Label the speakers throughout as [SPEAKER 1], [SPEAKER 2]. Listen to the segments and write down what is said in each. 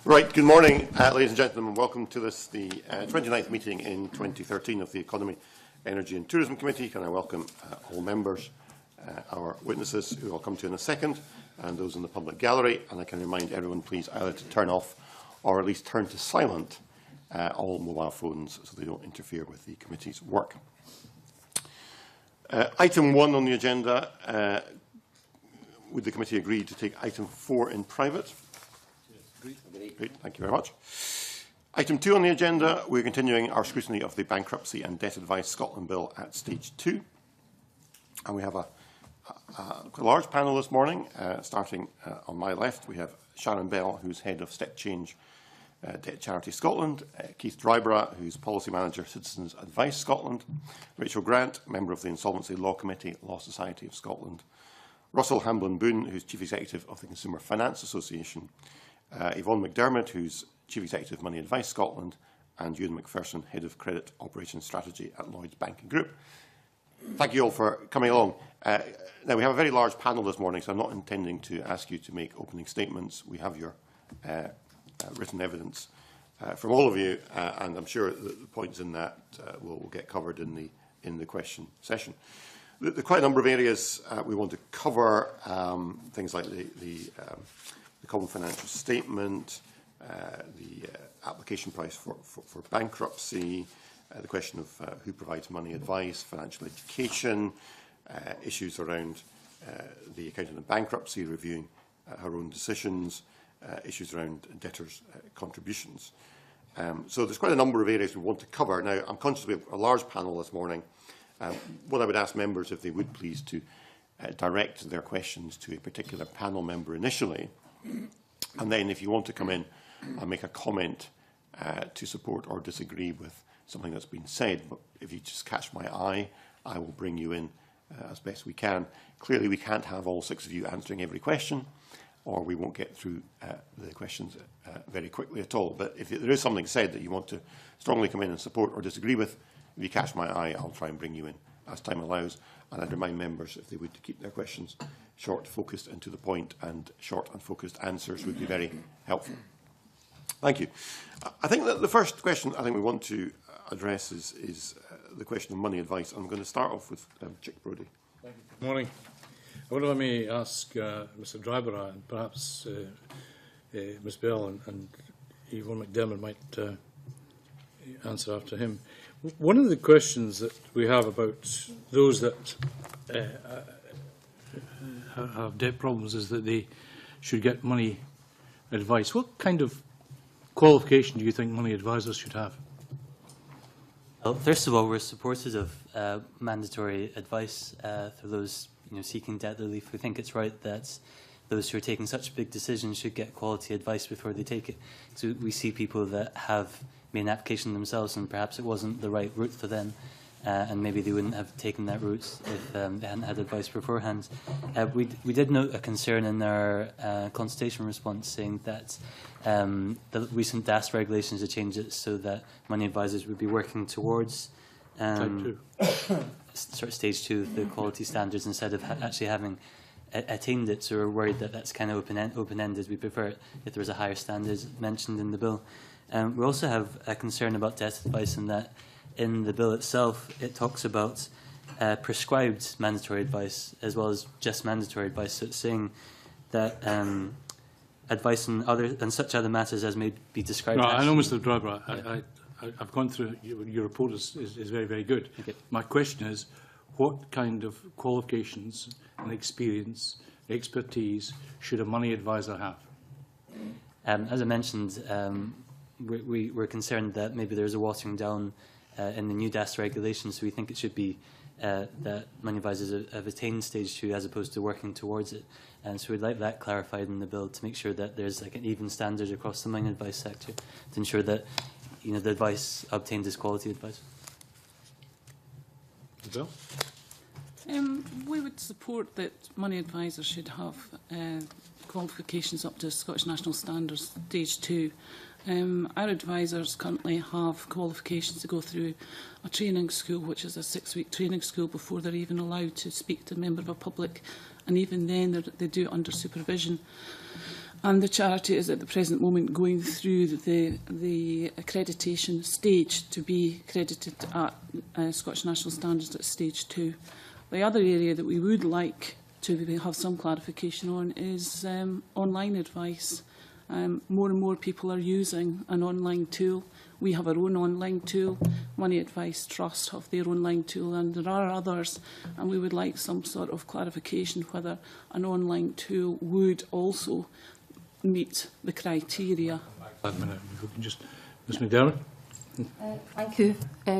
[SPEAKER 1] Right, good morning, ladies and gentlemen, and welcome to this, the 29th meeting in 2013 of the Economy, Energy and Tourism Committee. Can I welcome all members, our witnesses, who I'll come to in a second, and those in the public gallery. And I can remind everyone, please, either to turn off or at least turn to silent all mobile phones so they don't interfere with the committee's work. Item 1 on the agenda, would the committee agree to take item 4 in private? Great, thank you very much. Item 2 on the agenda, we're continuing our scrutiny of the Bankruptcy and Debt Advice Scotland Bill at Stage 2. And we have a large panel this morning. Starting on my left, we have Sharon Bell, who's Head of Step Change Debt Charity Scotland, Keith Dryborough, who's Policy Manager, Citizens Advice Scotland, Rachel Grant, Member of the Insolvency Law Committee, Law Society of Scotland, Russell Hamblin-Boone, who's Chief Executive of the Consumer Finance Association, Yvonne McDermott, who's Chief Executive of Money Advice Scotland, and Ewan McPherson, Head of Credit Operations Strategy at Lloyds Banking Group. Thank you all for coming along. Now, we have a very large panel this morning, so I'm not intending to ask you to make opening statements. We have your written evidence from all of you, and I'm sure that the points in that will get covered in the question session. There are quite a number of areas we want to cover, things like the Common Financial Statement, the application price for bankruptcy, the question of who provides money advice, financial education, issues around the accountant of bankruptcy reviewing her own decisions, issues around debtors' contributions. So there's quite a number of areas we want to cover. Now, I'm conscious we have a large panel this morning. What I would ask members, if they would please, to direct their questions to a particular panel member initially, and then if you want to come in and make a comment to support or disagree with something that's been said, but if you just catch my eye, I will bring you in as best we can. Clearly, we can't have all 6 of you answering every question, or we won't get through the questions very quickly at all. But if there is something said that you want to strongly come in and support or disagree with, if you catch my eye, I'll try and bring you in as time allows. And I'd remind members, if they would, to keep their questions short, focused and to the point, and short and focused answers would be very helpful. Thank you. I think that the first question I think we want to address is the question of money advice. I'm going to start off with Chick Brodie.
[SPEAKER 2] Thank you. Good morning. I wonder if I may ask Mr. Dryborough and perhaps Ms. Bell and Yvonne McDermott might answer after him. One of the questions that we have about those that have debt problems is that they should get money advice. What kind of qualification do you think money advisors should have?
[SPEAKER 3] Well, first of all, we're supporters of mandatory advice for those seeking debt relief. We think it's right that those who are taking such big decisions should get quality advice before they take it. So we see people that have made an application themselves and perhaps it wasn't the right route for them, and maybe they wouldn't have taken that route if they hadn't had advice beforehand. We did note a concern in our consultation response saying that the recent DAS regulations have changed it so that money advisors would be working towards sort of stage 2 of the quality standards instead of actually having attained it. So we're worried that that's kind of open-ended. We prefer it if there was a higher standard mentioned in the bill. We also have a concern about debt advice in that in the bill itself it talks about prescribed mandatory advice as well as just mandatory advice. So it's saying that advice on such other matters as may be described.
[SPEAKER 2] No, I know, Mr. Dryborough. Yeah. I've gone through your report is very, very good. Okay. My question is, what kind of qualifications and experience, expertise should a money advisor have?
[SPEAKER 3] As I mentioned, we're concerned that maybe there's a watering down in the new DAS regulations, so we think it should be that money advisors have attained stage 2 as opposed to working towards it. And so we'd like that clarified in the bill to make sure that there's like an even standard across the money advice sector to ensure that the advice obtained is quality advice.
[SPEAKER 2] Bill?
[SPEAKER 4] We would support that money advisors should have qualifications up to Scottish National Standards Stage 2. Our advisors currently have qualifications to go through a training school, which is a 6-week training school before they're even allowed to speak to a member of a public, and even then they do it under supervision. And the charity is at the present moment going through the accreditation stage to be accredited at Scottish National Standards at stage 2. The other area that we would like to have some clarification on is online advice. More and more people are using an online tool. We have our own online tool. Money Advice Trust have their online tool, and there are others. And we would like some sort of clarification whether an online tool would also meet the criteria.
[SPEAKER 2] A minute, if we can just, Ms McDermott.
[SPEAKER 5] Thank you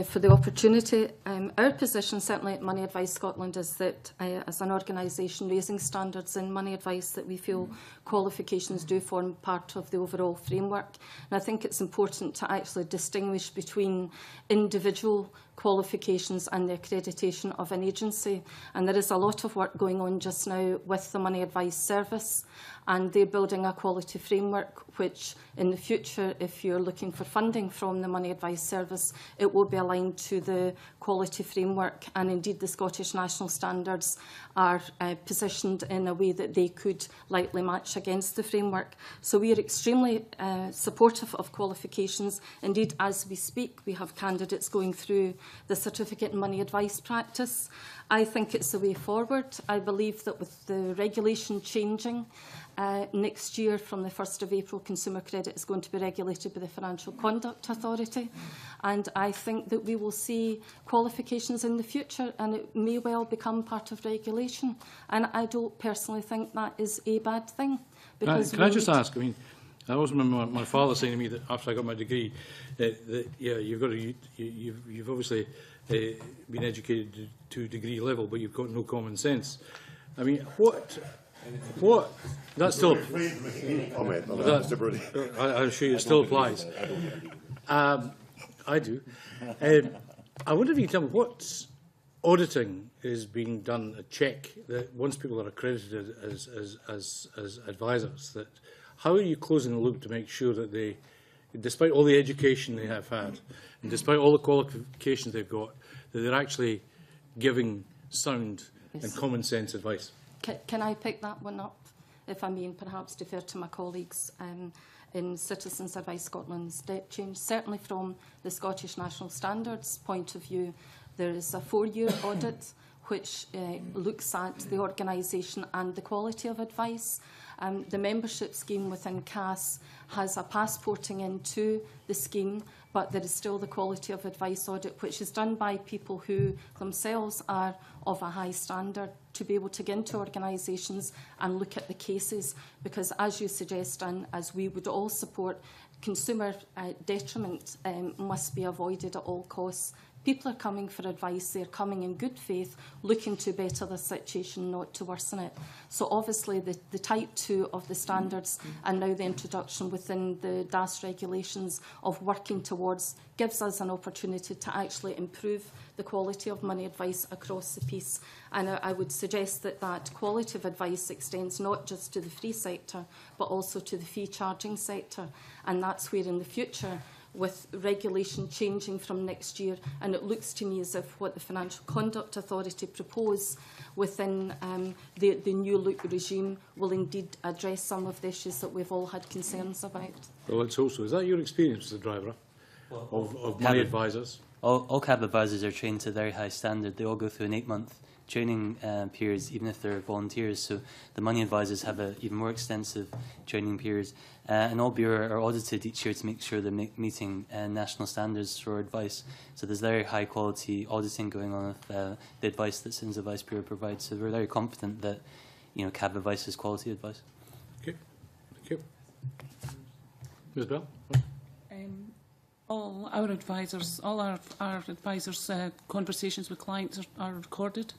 [SPEAKER 5] for the opportunity. Our position, certainly at Money Advice Scotland, is that as an organisation raising standards in money advice, that we feel qualifications do form part of the overall framework. And I think it's important to actually distinguish between individual qualifications and the accreditation of an agency. And there is a lot of work going on just now with the Money Advice Service, and they're building a quality framework which in the future, if you're looking for funding from the Money Advice Service, it will be aligned to the quality framework, and indeed the Scottish National Standards are positioned in a way that they could likely match against the framework. So we are extremely supportive of qualifications. Indeed, as we speak, we have candidates going through the Certificate in Money Advice Practice. I think it's the way forward. I believe that with the regulation changing, next year, from the 1st of April, consumer credit is going to be regulated by the Financial Conduct Authority. And I think that we will see qualifications in the future, and it may well become part of regulation. And I don't personally think that is a bad thing.
[SPEAKER 2] Can I just ask, I mean, I always remember my father saying to me that after I got my degree, that yeah, you've obviously been educated to a degree level, but you've got no common sense. I mean, what that still, I'm sure it still applies. I do. I wonder if you can tell me what auditing is being done, a check that once people are accredited as advisors, that how are you closing the loop to make sure that they, despite all the education they have had, and despite all the qualifications they've got, that they're actually giving sound and common sense advice?
[SPEAKER 5] Can I pick that one up, if I may, and perhaps defer to my colleagues in Citizens Advice Scotland's step change? Certainly from the Scottish National Standards point of view, there is a 4-year audit which looks at the organisation and the quality of advice. The membership scheme within CAS has a passporting into the scheme, but there is still the quality of advice audit, which is done by people who themselves are of a high standard, to be able to get into organisations and look at the cases. Because as you suggest, and as we would all support, consumer detriment must be avoided at all costs. People are coming for advice, they're coming in good faith, looking to better the situation, not to worsen it. So obviously the type 2 of the standards and now the introduction within the DAS regulations of working towards gives us an opportunity to actually improve the quality of money advice across the piece. And I would suggest that that quality of advice extends not just to the free sector, but also to the fee charging sector. And that's where in the future, with regulation changing from next year, and it looks to me as if what the Financial Conduct Authority propose within the new look regime will indeed address some of the issues that we've all had concerns about.
[SPEAKER 2] Well, let's hope so. Is that your experience as a driver of money advisors?
[SPEAKER 3] All CAB advisors are trained to a very high standard. They all go through an 8-month training periods, even if they're volunteers. So the money advisors have an even more extensive training period. And all bureau are audited each year to make sure they're meeting national standards for advice. So there's very high quality auditing going on with the advice that Citizens Advice Bureau provides. So we're very confident that CAB advice is quality advice.
[SPEAKER 2] Okay, thank you. Ms Bell?
[SPEAKER 4] All our advisors, all our advisors' conversations with clients are recorded,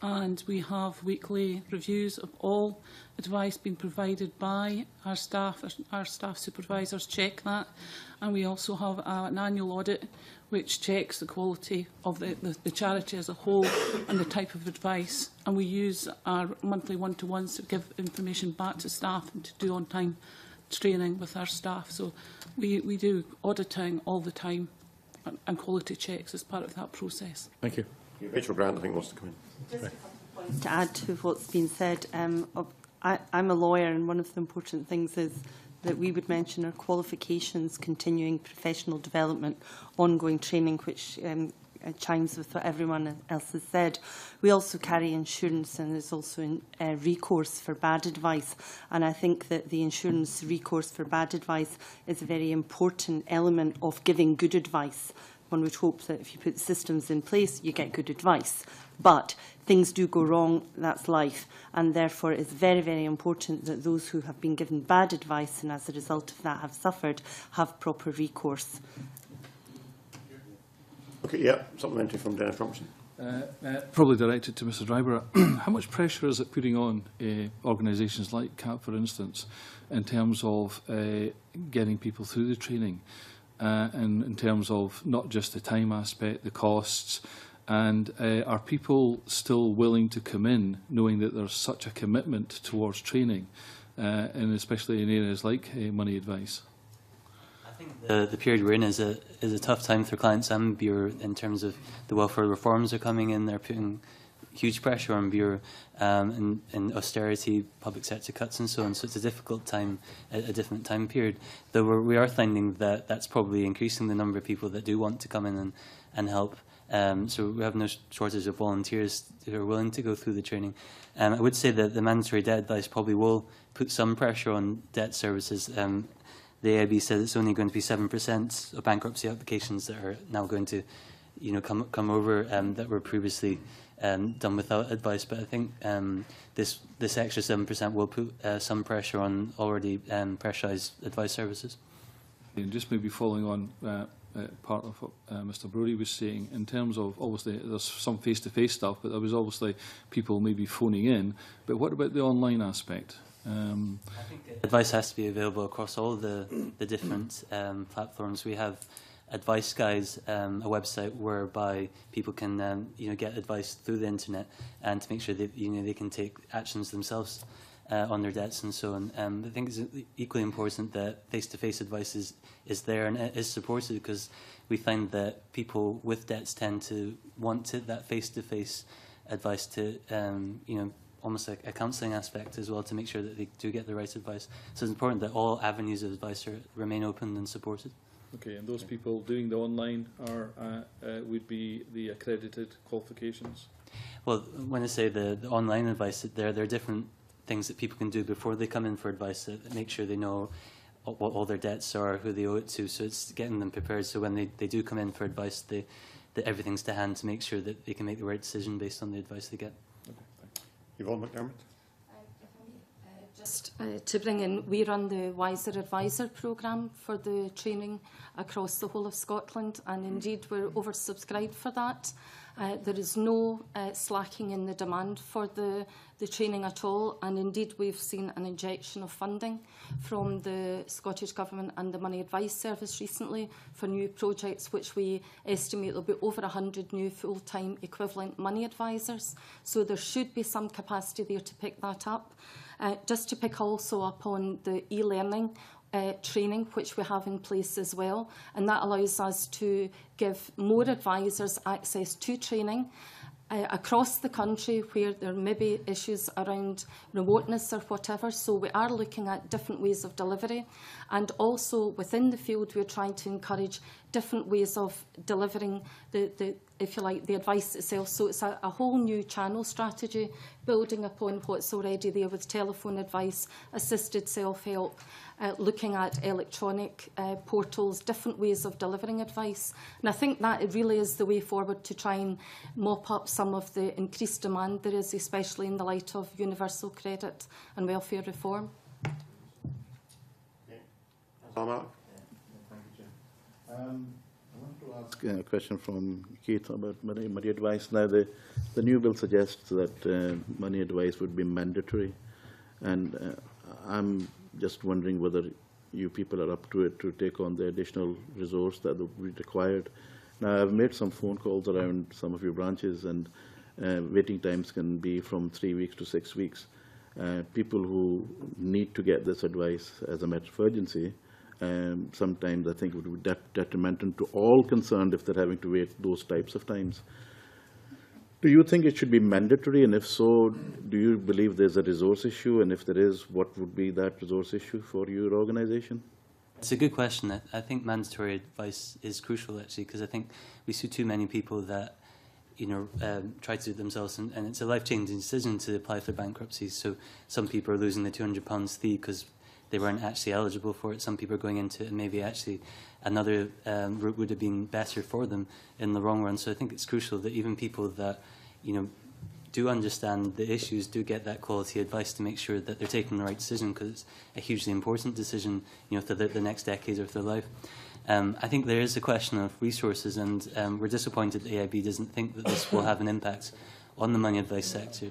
[SPEAKER 4] and we have weekly reviews of all advice being provided by our staff. Our staff supervisors check that, and we also have an annual audit which checks the quality of the charity as a whole and the type of advice. And we use our monthly one-to-ones to give information back to staff and to do on-time training with our staff. So we do auditing all the time and quality checks as part of that process.
[SPEAKER 2] Thank you.
[SPEAKER 1] Rachel Grant, I think, wants to come in.
[SPEAKER 6] Just a couple of points to add to what's been said. I'm a lawyer, and one of the important things is that we would mention our qualifications, continuing professional development, ongoing training, which chimes with what everyone else has said. We also carry insurance, and there's also recourse for bad advice. And I think that the insurance recourse for bad advice is a very important element of giving good advice. One would hope that if you put systems in place, you get good advice. But things do go wrong, that's life. And therefore, it's very, very important that those who have been given bad advice and as a result of that have suffered, have proper recourse.
[SPEAKER 1] Okay, yeah, supplementary from Dennis Robertson.
[SPEAKER 7] Probably directed to Mr Driver. How much pressure is it putting on organisations like CAP, for instance, in terms of getting people through the training? And in terms of not just the time aspect, the costs, and are people still willing to come in knowing that there's such a commitment towards training, and especially in areas like money advice?
[SPEAKER 3] I think the period we're in is a tough time for clients and Bureau in terms of the welfare reforms are coming in. They're putting huge pressure on Bureau in austerity, public sector cuts and so on. So it's a difficult time, a different time period. Though we are finding that that's probably increasing the number of people that do want to come in and help. So we have no shortage of volunteers who are willing to go through the training. I would say that the mandatory debt advice probably will put some pressure on debt services. The AIB says it's only going to be 7% of bankruptcy applications that are now going to, come over that were previously done without advice. But I think this extra 7% will put some pressure on already pressurised advice services.
[SPEAKER 7] And just maybe following on part of what Mr Brody was saying, in terms of, obviously, there's some face-to-face stuff, but there was obviously people maybe phoning in. But what about the online aspect?
[SPEAKER 3] I think advice has to be available across all the different platforms. We have Advice Guys, a website whereby people can get advice through the internet and to make sure that they can take actions themselves on their debts and so on. I think it's equally important that face-to-face advice is there and is supported, because we find that people with debts tend to want that face-to-face advice to almost like a counselling aspect as well, to make sure that they do get the right advice. So it's important that all avenues of advice remain open and supported.
[SPEAKER 7] Okay, and those people doing the online would be the accredited qualifications?
[SPEAKER 3] Well, when I say the online advice, there are different things that people can do before they come in for advice that make sure they know what all their debts are, who they owe it to. So it's getting them prepared so when they do come in for advice, that everything's to hand to make sure that they can make the right decision based on the advice they get.
[SPEAKER 1] Yvonne McDermott.
[SPEAKER 5] Just to bring in, we run the Wiser Advisor programme for the training across the whole of Scotland, and indeed we're oversubscribed for that. There is no slacking in the demand for the training at all, and indeed we've seen an injection of funding from the Scottish Government and the Money Advice Service recently for new projects, which we estimate there will be over 100 new full-time equivalent money advisors. So there should be some capacity there to pick that up. Just to pick also up on the e-learning training, which we have in place as well, and that allows us to give more advisors access to training across the country where there may be issues around remoteness or whatever. So we are looking at different ways of delivery, and also within the field we're trying to encourage different ways of delivering if you like, the advice itself. So it's a whole new channel strategy, building upon what's already there with telephone advice, assisted self-help, looking at electronic portals, different ways of delivering advice. And I think that really is the way forward to try and mop up some of the increased demand there is, especially in the light of universal credit and welfare reform.
[SPEAKER 1] Mark.
[SPEAKER 8] I want to ask a question from Keith about money advice. Now, the new bill suggests that money advice would be mandatory, and I'm just wondering whether you people are up to it to take on the additional resource that would be required. Now, I've made some phone calls around some of your branches, and waiting times can be from 3 weeks to 6 weeks. People who need to get this advice as a matter of urgency, sometimes I think it would be detrimental to all concerned if they're having to wait those types of times. Do you think it should be mandatory? And if so, do you believe there's a resource issue? And if there is, what would be that resource issue for your organisation?
[SPEAKER 3] It's a good question. I think mandatory advice is crucial, actually, because I think we see too many people that, you know, try to do it themselves, and it's a life-changing decision to apply for bankruptcy. So some people are losing the £200 fee because they weren't actually eligible for it. Some people are going into it and maybe actually another route would have been better for them in the long run. So I think it's crucial that even people that, you know, do understand the issues do get that quality advice to make sure that they're taking the right decision, because it's a hugely important decision, you know, for the next decade of their life. I think there is a question of resources, and we're disappointed that AIB doesn't think that this will have an impact on the money advice sector.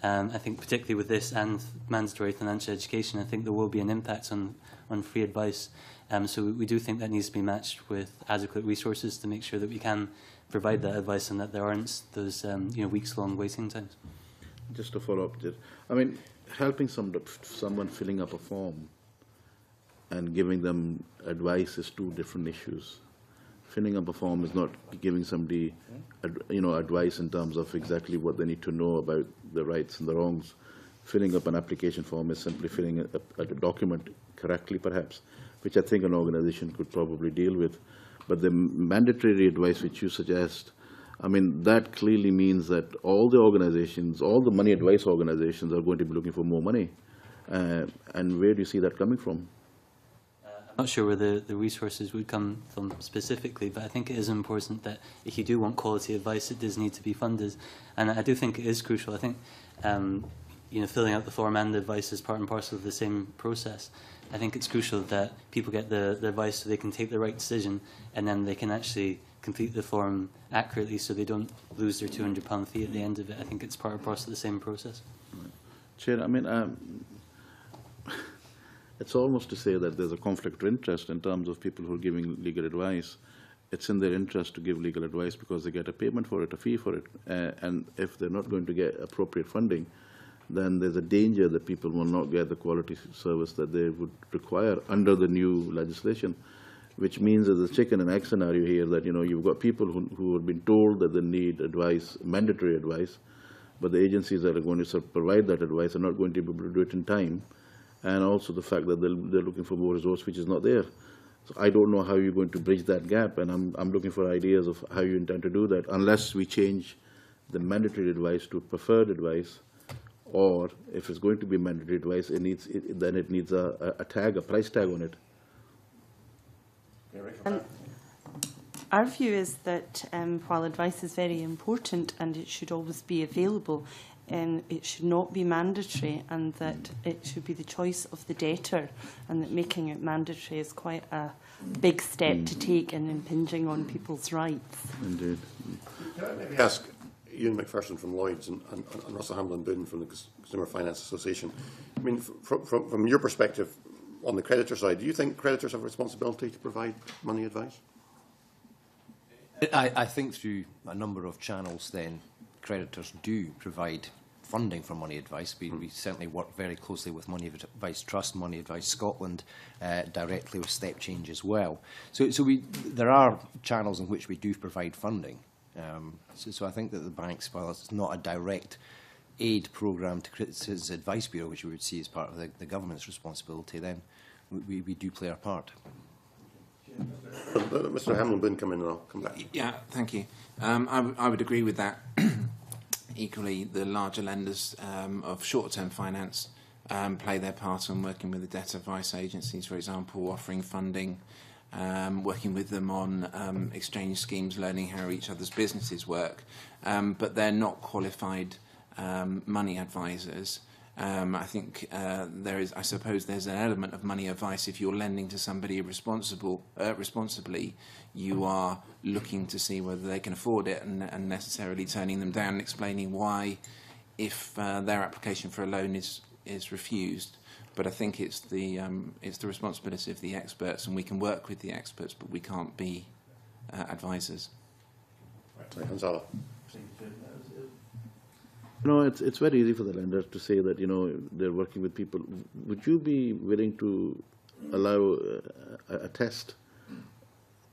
[SPEAKER 3] I think particularly with this and mandatory financial education, I think there will be an impact on free advice. So we do think that needs to be matched with adequate resources to make sure that we can provide that advice and that there aren't those you know, weeks-long waiting times.
[SPEAKER 8] Just to follow up, I mean, helping someone filling up a form and giving them advice is two different issues. Filling up a form is not giving somebody, you know, advice in terms of exactly what they need to know about the rights and the wrongs. Filling up an application form is simply filling a document correctly, perhaps, which I think an organisation could probably deal with. But the mandatory advice which you suggest, I mean, that clearly means that all the organisations, all the money advice organisations are going to be looking for more money. And where do you see that coming from?
[SPEAKER 3] I'm not sure where the resources would come from specifically, but I think it is important that if you do want quality advice, it does need to be funded. And I do think it is crucial. I think you know, filling out the form and the advice is part and parcel of the same process. I think it's crucial that people get the advice so they can take the right decision, and then they can actually complete the form accurately so they don't lose their £200 fee at the end of it. I think it's part and parcel of the same process.
[SPEAKER 8] Chair, I mean, it's almost to say that there's a conflict of interest in terms of people who are giving legal advice. It's in their interest to give legal advice because they get a payment for it, a fee for it. And if they're not going to get appropriate funding, then there's a danger that people will not get the quality service that they would require under the new legislation, which means there's a chicken and egg scenario here that, you know, you've got people who have been told that they need advice, mandatory advice, but the agencies that are going to provide that advice are not going to be able to do it in time. And also the fact that they're looking for more resource which is not there. So I don't know how you're going to bridge that gap, and I'm looking for ideas of how you intend to do that, unless we change the mandatory advice to preferred advice, or if it's going to be mandatory advice, then it needs a tag, a price tag on it.
[SPEAKER 6] Our view is that while advice is very important and it should always be available, it should not be mandatory, and that it should be the choice of the debtor, and that making it mandatory is quite a big step to take in impinging on people's rights.
[SPEAKER 8] Indeed.
[SPEAKER 1] Can I maybe ask Ian McPherson from Lloyds and Russell Hamlin-Boone from the Consumer Finance Association, I mean, from your perspective on the creditor side, do you think creditors have a responsibility to provide money advice?
[SPEAKER 9] I think through a number of channels then creditors do provide funding for money advice. We certainly work very closely with Money Advice Trust, Money Advice Scotland, directly with Step Change as well. So there are channels in which we do provide funding. So I think that the banks, while it's not a direct aid programme to Creditors Advice Bureau, which we would see as part of the government's responsibility, then we do play our part.
[SPEAKER 1] Mr. Hamlin-Boone, come in and I'll come back.
[SPEAKER 10] Yeah, thank you. I would agree with that. Equally, the larger lenders of short-term finance play their part in working with the debt advice agencies, for example, offering funding, working with them on exchange schemes, learning how each other's businesses work, but they're not qualified money advisors. I think I suppose there's an element of money advice. If you're lending to somebody responsibly, you are looking to see whether they can afford it, and necessarily turning them down and explaining why, if their application for a loan is refused. But I think it's the responsibility of the experts, and we can work with the experts, but we can't be advisors.
[SPEAKER 1] Right, Gonzalo.
[SPEAKER 8] No, it's very easy for the lenders to say that, you know, they're working with people. Would you be willing to allow a test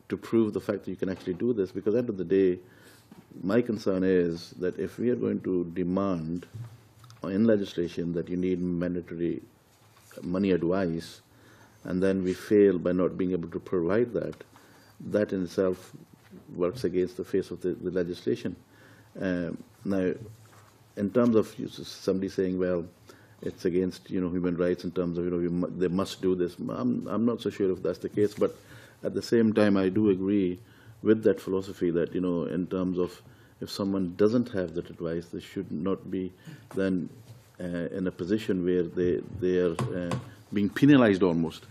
[SPEAKER 8] to prove the fact that you can actually do this? Because at the end of the day, my concern is that if we are going to demand in legislation that you need mandatory money advice, and then we fail by not being able to provide that, that in itself works against the face of the legislation. Now, in terms of somebody saying, well, it's against human rights in terms of they must do this, I'm not so sure if that's the case. But at the same time, I do agree with that philosophy that in terms of if someone doesn't have that advice, they should not be then in a position where they are being penalized almost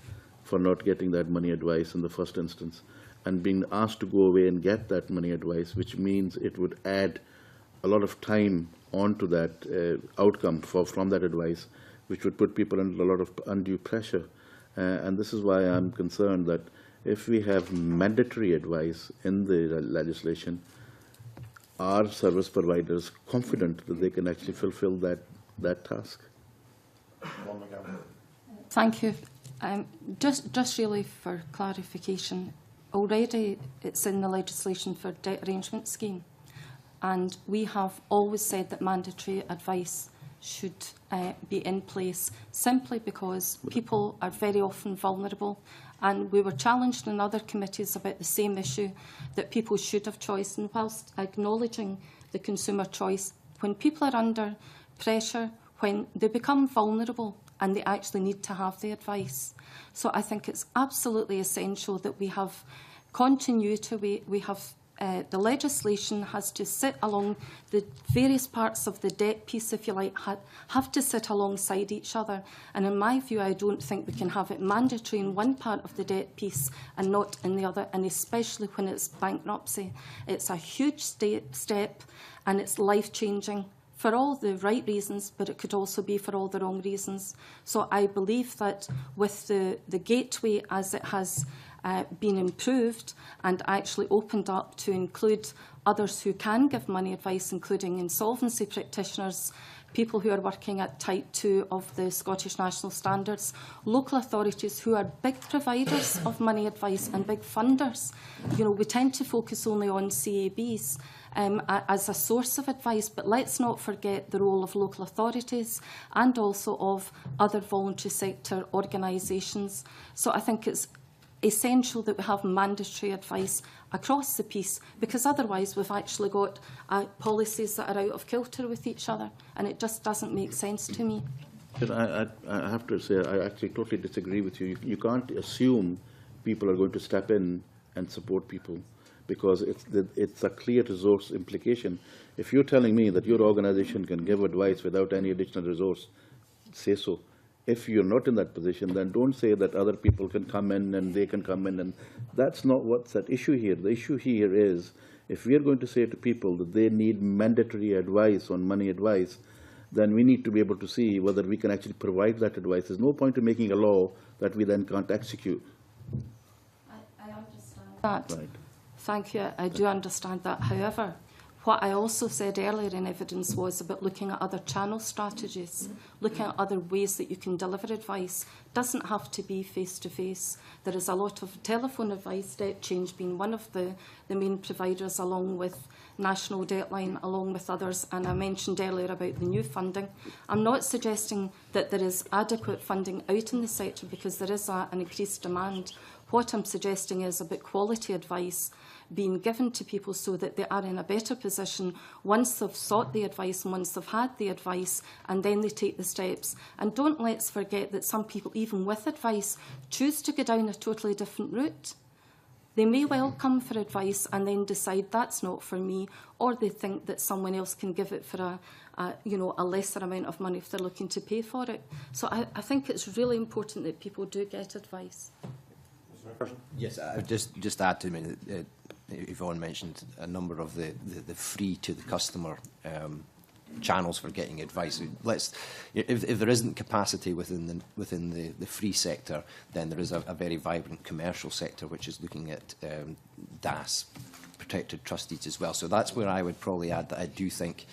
[SPEAKER 8] for not getting that money advice in the first instance, and being asked to go away and get that money advice, which means it would add a lot of time onto that outcome from that advice, which would put people under a lot of undue pressure. And this is why I'm concerned that if we have mandatory advice in the legislation, are service providers confident that they can actually fulfill that task?
[SPEAKER 5] Thank you. Just really for clarification, already it's in the legislation for debt arrangement scheme, and we have always said that mandatory advice should be in place simply because people are very often vulnerable, and we were challenged in other committees about the same issue, that people should have choice, and whilst acknowledging the consumer choice, when people are under pressure, when they become vulnerable and they actually need to have the advice. So I think it's absolutely essential that we have continuity, we have the legislation has to sit along the various parts of the debt piece, if you like, have to sit alongside each other. And in my view, I don't think we can have it mandatory in one part of the debt piece and not in the other, and especially when it's bankruptcy. It's a huge step and it's life-changing for all the right reasons, but it could also be for all the wrong reasons. So I believe that with the gateway as it has been improved and actually opened up to include others who can give money advice, including insolvency practitioners, people who are working at Type 2 of the Scottish National Standards, local authorities who are big providers of money advice and big funders. We tend to focus only on CABs as a source of advice, but let's not forget the role of local authorities and also of other voluntary sector organisations. So I think it's essential that we have mandatory advice across the piece, because otherwise we've actually got policies that are out of kilter with each other, and it just doesn't make sense to me.
[SPEAKER 8] I have to say, I actually totally disagree with you. You can't assume people are going to step in and support people, because it's a clear resource implication. If you're telling me that your organisation can give advice without any additional resource, say so. If you're not in that position, then don't say that other people can come in and they can come in. And that's not what's at issue here. The issue here is, if we are going to say to people that they need mandatory advice on money advice, then we need to be able to see whether we can actually provide that advice. There's no point in making a law that we then can't execute.
[SPEAKER 5] I understand that.
[SPEAKER 8] Right.
[SPEAKER 5] Thank you. I do understand that. However, what I also said earlier in evidence was about looking at other channel strategies, looking at other ways that you can deliver advice. It doesn't have to be face-to-face. There is a lot of telephone advice, Debt Change being one of the main providers, along with National Debtline, along with others. And I mentioned earlier about the new funding. I'm not suggesting that there is adequate funding out in the sector, because there is an increased demand. What I'm suggesting is about quality advice being given to people so that they are in a better position once they've sought the advice and once they've had the advice, and then they take the steps. And don't let's forget that some people, even with advice, choose to go down a totally different route. They may well come for advice and then decide that's not for me, or they think that someone else can give it for a lesser amount of money if they're looking to pay for it. So I think it's really important that people do get advice.
[SPEAKER 9] Yes, I would just add to me that Yvonne mentioned a number of the free to the customer channels for getting advice. If there isn't capacity within the free sector, then there is a very vibrant commercial sector which is looking at DAS, protected trust deeds as well. So that's where I would probably add that I do think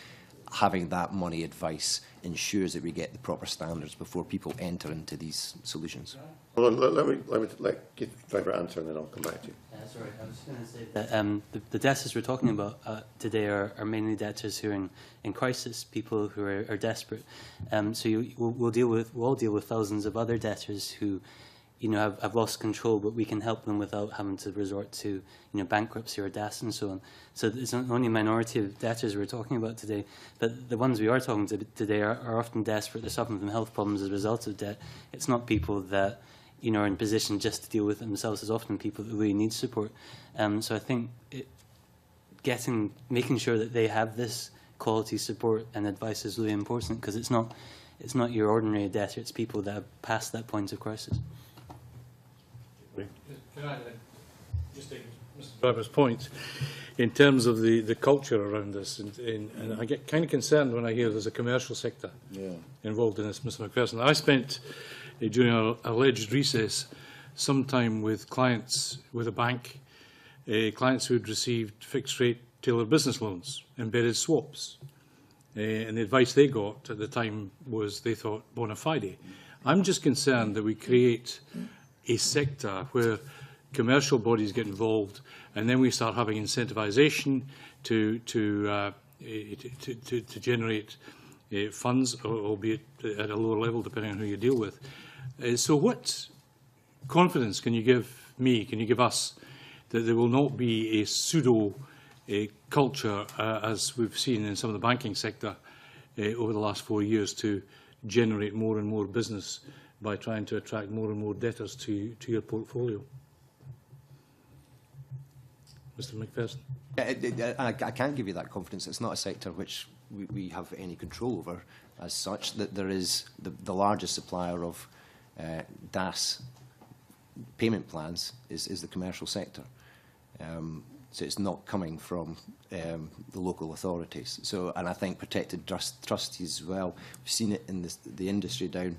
[SPEAKER 9] having that money advice ensures that we get the proper standards before people enter into these solutions.
[SPEAKER 1] Well, let me Keith Driver answer, and then I'll come back to you.
[SPEAKER 3] Sorry, I was going to say that the debtors we're talking about today are mainly debtors who are in crisis, people who are desperate. So we'll all deal with thousands of other debtors who, have lost control, but we can help them without having to resort to, bankruptcy or DAS and so on. So it's only a minority of debtors we're talking about today, but the ones we are talking to today are often desperate. They're suffering from health problems as a result of debt. It's not people that are in position just to deal with it themselves. Is often people that really need support. So I think making sure that they have this quality support and advice is really important, because it's not your ordinary debtor. It's people that have passed that point of crisis.
[SPEAKER 2] Can I just take Mr. Driver's point in terms of the culture around this, and I get kind of concerned when I hear there's a commercial sector involved in this, Mr. McPherson. I spent during our alleged recess some time with clients with a bank, clients who had received fixed rate tailored business loans, embedded swaps, and the advice they got at the time was they thought bona fide. I'm just concerned that we create a sector where commercial bodies get involved, and then we start having incentivisation to generate funds, albeit at a lower level, depending on who you deal with. So what confidence can you give me, can you give us, that there will not be a pseudo culture, as we've seen in some of the banking sector over the last 4 years, to generate more and more business by trying to attract more and more debtors to your portfolio? Mr. McPherson.
[SPEAKER 9] I can't give you that confidence. It's not a sector which we have any control over as such. That there is the largest supplier of DAS payment plans is the commercial sector. So it's not coming from the local authorities. So, and I think protected trustees as well. We've seen it in the industry down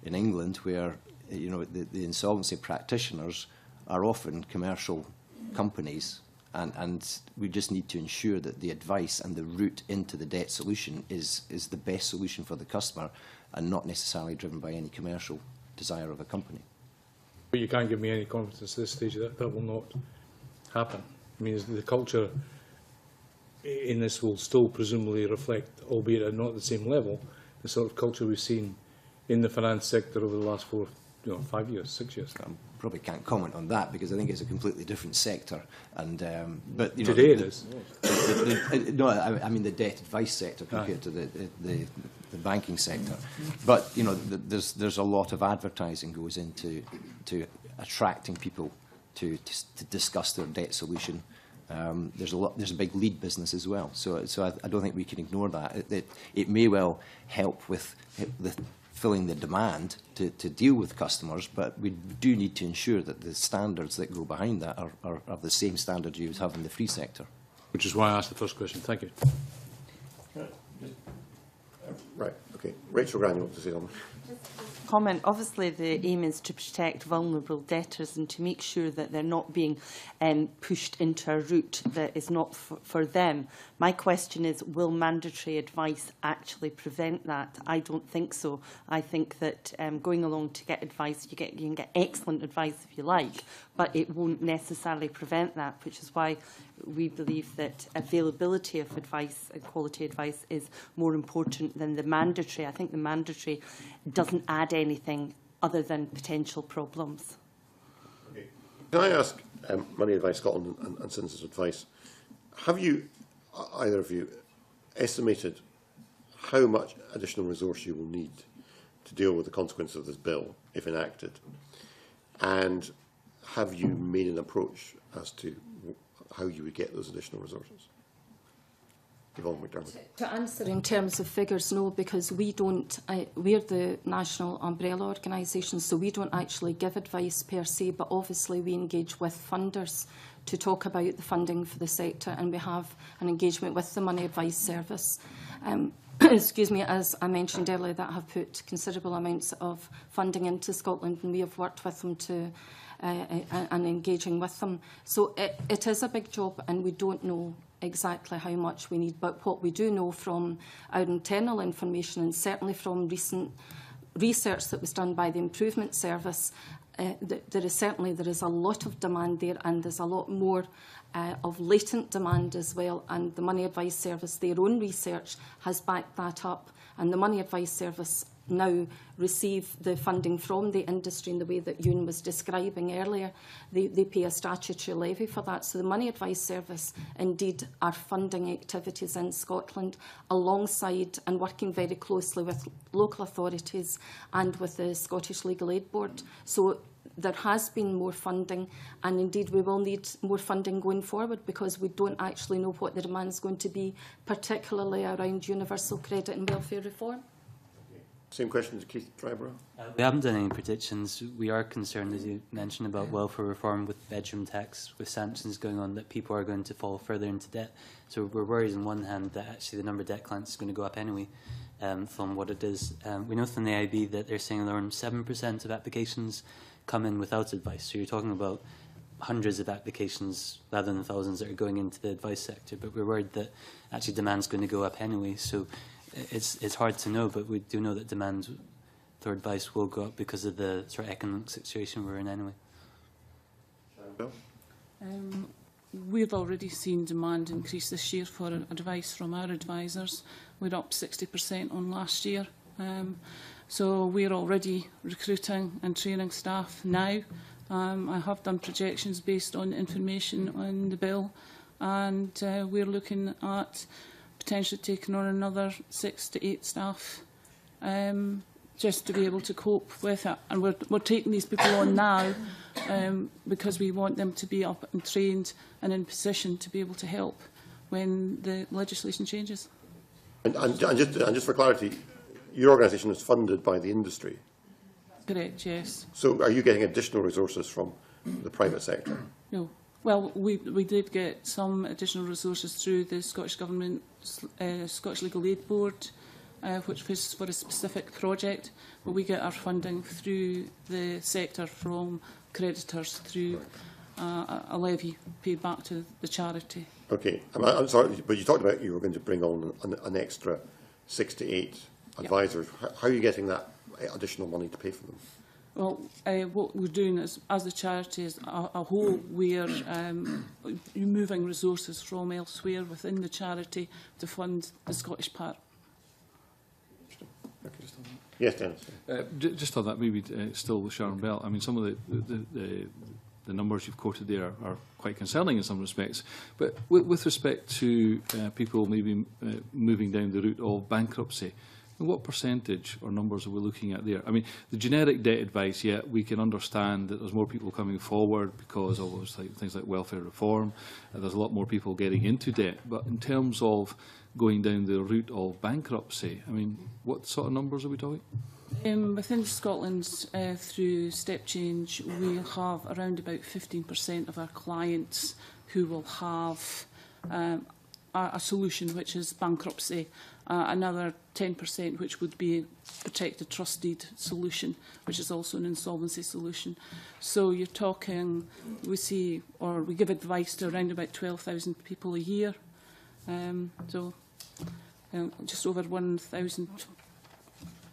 [SPEAKER 9] in England, where the insolvency practitioners are often commercial companies, and we just need to ensure that the advice and the route into the debt solution is the best solution for the customer, and not necessarily driven by any commercial desire of a company.
[SPEAKER 2] But you can't give me any confidence at this stage that that will not happen. I mean, the culture in this will still presumably reflect, albeit at not the same level, the sort of culture we've seen in the finance sector over the last 5 years, 6 years.
[SPEAKER 9] I probably can't comment on that, because I think it's a completely different sector. And but
[SPEAKER 2] today it is.
[SPEAKER 9] No, I mean the debt advice sector compared to the banking sector. But there's a lot of advertising goes into attracting people to discuss their debt solution. There's a big lead business as well. So I don't think we can ignore that. It may well help with filling the demand to deal with customers, but we do need to ensure that the standards that go behind that are the same standards you would have in the free sector.
[SPEAKER 2] Which is why I asked the first question. Thank you.
[SPEAKER 1] Right, okay. Rachel Gran, you want to say something?
[SPEAKER 6] Comment. Obviously, the aim is to protect vulnerable debtors and to make sure that they're not being pushed into a route that is not for them. My question is, will mandatory advice actually prevent that? I don't think so. I think that going along to get advice, you can get excellent advice if you like, but it won't necessarily prevent that, which is why we believe that availability of advice and quality advice is more important than the mandatory. I think the mandatory doesn't add anything other than potential problems.
[SPEAKER 1] Okay. Can I ask Money Advice Scotland and Citizens Advice, have you, either of you, estimated how much additional resource you will need to deal with the consequences of this bill, if enacted? And have you made an approach as to how you would get those additional resources? Yvonne McDermott.
[SPEAKER 5] To answer in terms of figures, no, because we don't, we're the national umbrella organisation, so we don't actually give advice per se, but obviously we engage with funders to talk about the funding for the sector, and we have an engagement with the Money Advice Service. Excuse me, as I mentioned earlier, that have put considerable amounts of funding into Scotland, and we have worked with them to and engaging with them. So it is a big job, and we don't know exactly how much we need, but what we do know from our internal information, and certainly from recent research that was done by the Improvement Service, there is a lot of demand there, and there's a lot more of latent demand as well. And the Money Advice Service, their own research has backed that up. And the Money Advice Service now receive the funding from the industry in the way that Ewan was describing earlier. They pay a statutory levy for that. So the Money Advice Service indeed are funding activities in Scotland alongside and working very closely with local authorities and with the Scottish Legal Aid Board. So there has been more funding, and indeed we will need more funding going forward, because we don't actually know what the demand is going to be, particularly around universal credit and welfare reform.
[SPEAKER 1] Same question to Keith Dryborough.
[SPEAKER 3] We haven't done any predictions. We are concerned, as you mentioned, about welfare reform with bedroom tax, with sanctions going on, that people are going to fall further into debt. So we're worried on one hand that actually the number of debt clients is going to go up anyway from what it is. We know from the IB that they're saying around 7% of applications come in without advice. So you're talking about hundreds of applications rather than thousands that are going into the advice sector. But we're worried that actually demand's going to go up anyway. So it's hard to know, but we do know that demand for advice will go up because of the sort of economic situation we're in anyway.
[SPEAKER 1] Bill?
[SPEAKER 4] We've already seen demand increase this year for advice from our advisors. We're up 60% on last year. So we're already recruiting and training staff now. I have done projections based on information on the bill, and we're looking at potentially taking on another 6 to 8 staff just to be able to cope with it. And we're taking these people on now because we want them to be up and trained and in position to be able to help when the legislation changes.
[SPEAKER 1] And just for clarity, your organisation is funded by the industry.
[SPEAKER 4] Correct, yes.
[SPEAKER 1] So are you getting additional resources from the private sector?
[SPEAKER 4] No. Well, we did get some additional resources through the Scottish Government, Scottish Legal Aid Board, which was for a specific project, but we get our funding through the sector from creditors through a levy paid back to the charity.
[SPEAKER 1] Okay, I'm sorry, but you talked about you were going to bring on an extra 6 to 8 advisors. Yep. How are you getting that additional money to pay for them?
[SPEAKER 4] Well, what we're doing is, as the charity as a whole, we're moving resources from elsewhere within the charity to fund the Scottish part.
[SPEAKER 1] Yes, Dennis.
[SPEAKER 7] Just on that, maybe still with Sharon Bell. I mean, some of the numbers you've quoted there are quite concerning in some respects. But with respect to people maybe moving down the route of bankruptcy, what percentage or numbers are we looking at there? I mean, the generic debt advice, yeah, we can understand that there's more people coming forward because of things like welfare reform. There's a lot more people getting into debt. But in terms of going down the route of bankruptcy, I mean, what sort of numbers are we talking?
[SPEAKER 4] Within Scotland, through Step Change, we have around about 15% of our clients who will have a solution, which is bankruptcy. Another 10%, which would be a protected trust deed solution, which is also an insolvency solution. So you're talking, we give advice to around about 12,000 people a year. So just over 1,000,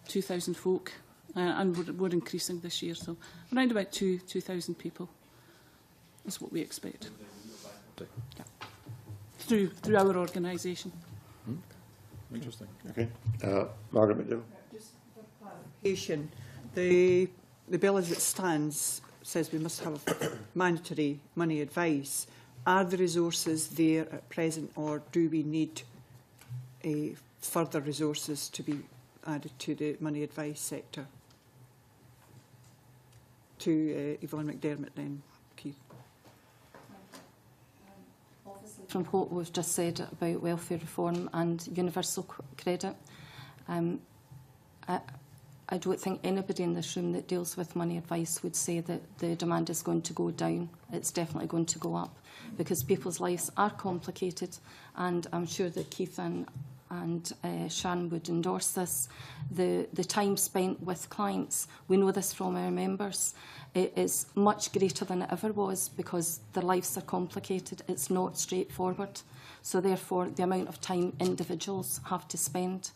[SPEAKER 4] 2,000 folk, and we're increasing this year. So around about 2,000 people is what we expect. Yeah. Through our organisation.
[SPEAKER 2] Interesting.
[SPEAKER 1] Okay. Margaret McDill.
[SPEAKER 11] Just for clarification, the bill as it stands says we must have mandatory money advice. Are the resources there at present, or do we need further resources to be added to the money advice sector? To Yvonne McDermott then, Keith.
[SPEAKER 5] From what we've just said about welfare reform and universal credit, I don't think anybody in this room that deals with money advice would say that the demand is going to go down. It's definitely going to go up, because people's lives are complicated, and I'm sure that Keith and and Sharon would endorse this, the time spent with clients, we know this from our members, it is much greater than it ever was because their lives are complicated. It's not straightforward. So therefore, the amount of time individuals have to spend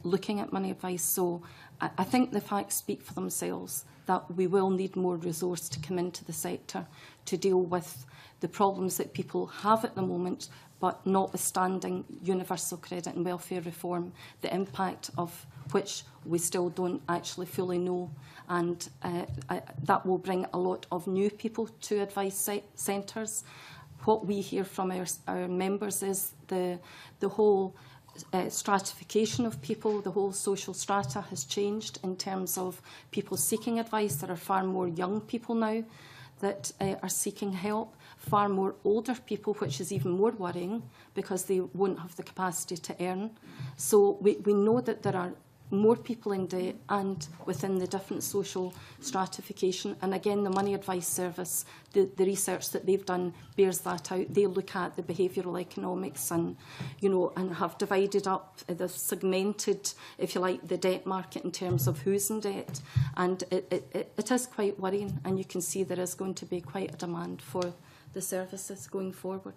[SPEAKER 5] looking at money advice. So I think the facts speak for themselves that we will need more resource to come into the sector to deal with the problems that people have at the moment, but notwithstanding universal credit and welfare reform, the impact of which we still don't actually fully know. And that will bring a lot of new people to advice centres. What we hear from our members is the whole stratification of people, the whole social strata has changed in terms of people seeking advice. There are far more young people now that are seeking help, far more older people, which is even more worrying because they won't have the capacity to earn. So we know that there are more people in debt and within the different social stratification. And again, the Money Advice Service, the research that they've done bears that out. They look at the behavioural economics and, you know, and have divided up, they've segmented, if you like, the debt market in terms of who's in debt. And it is quite worrying, and you can see there is going to be quite a demand for the services going forward.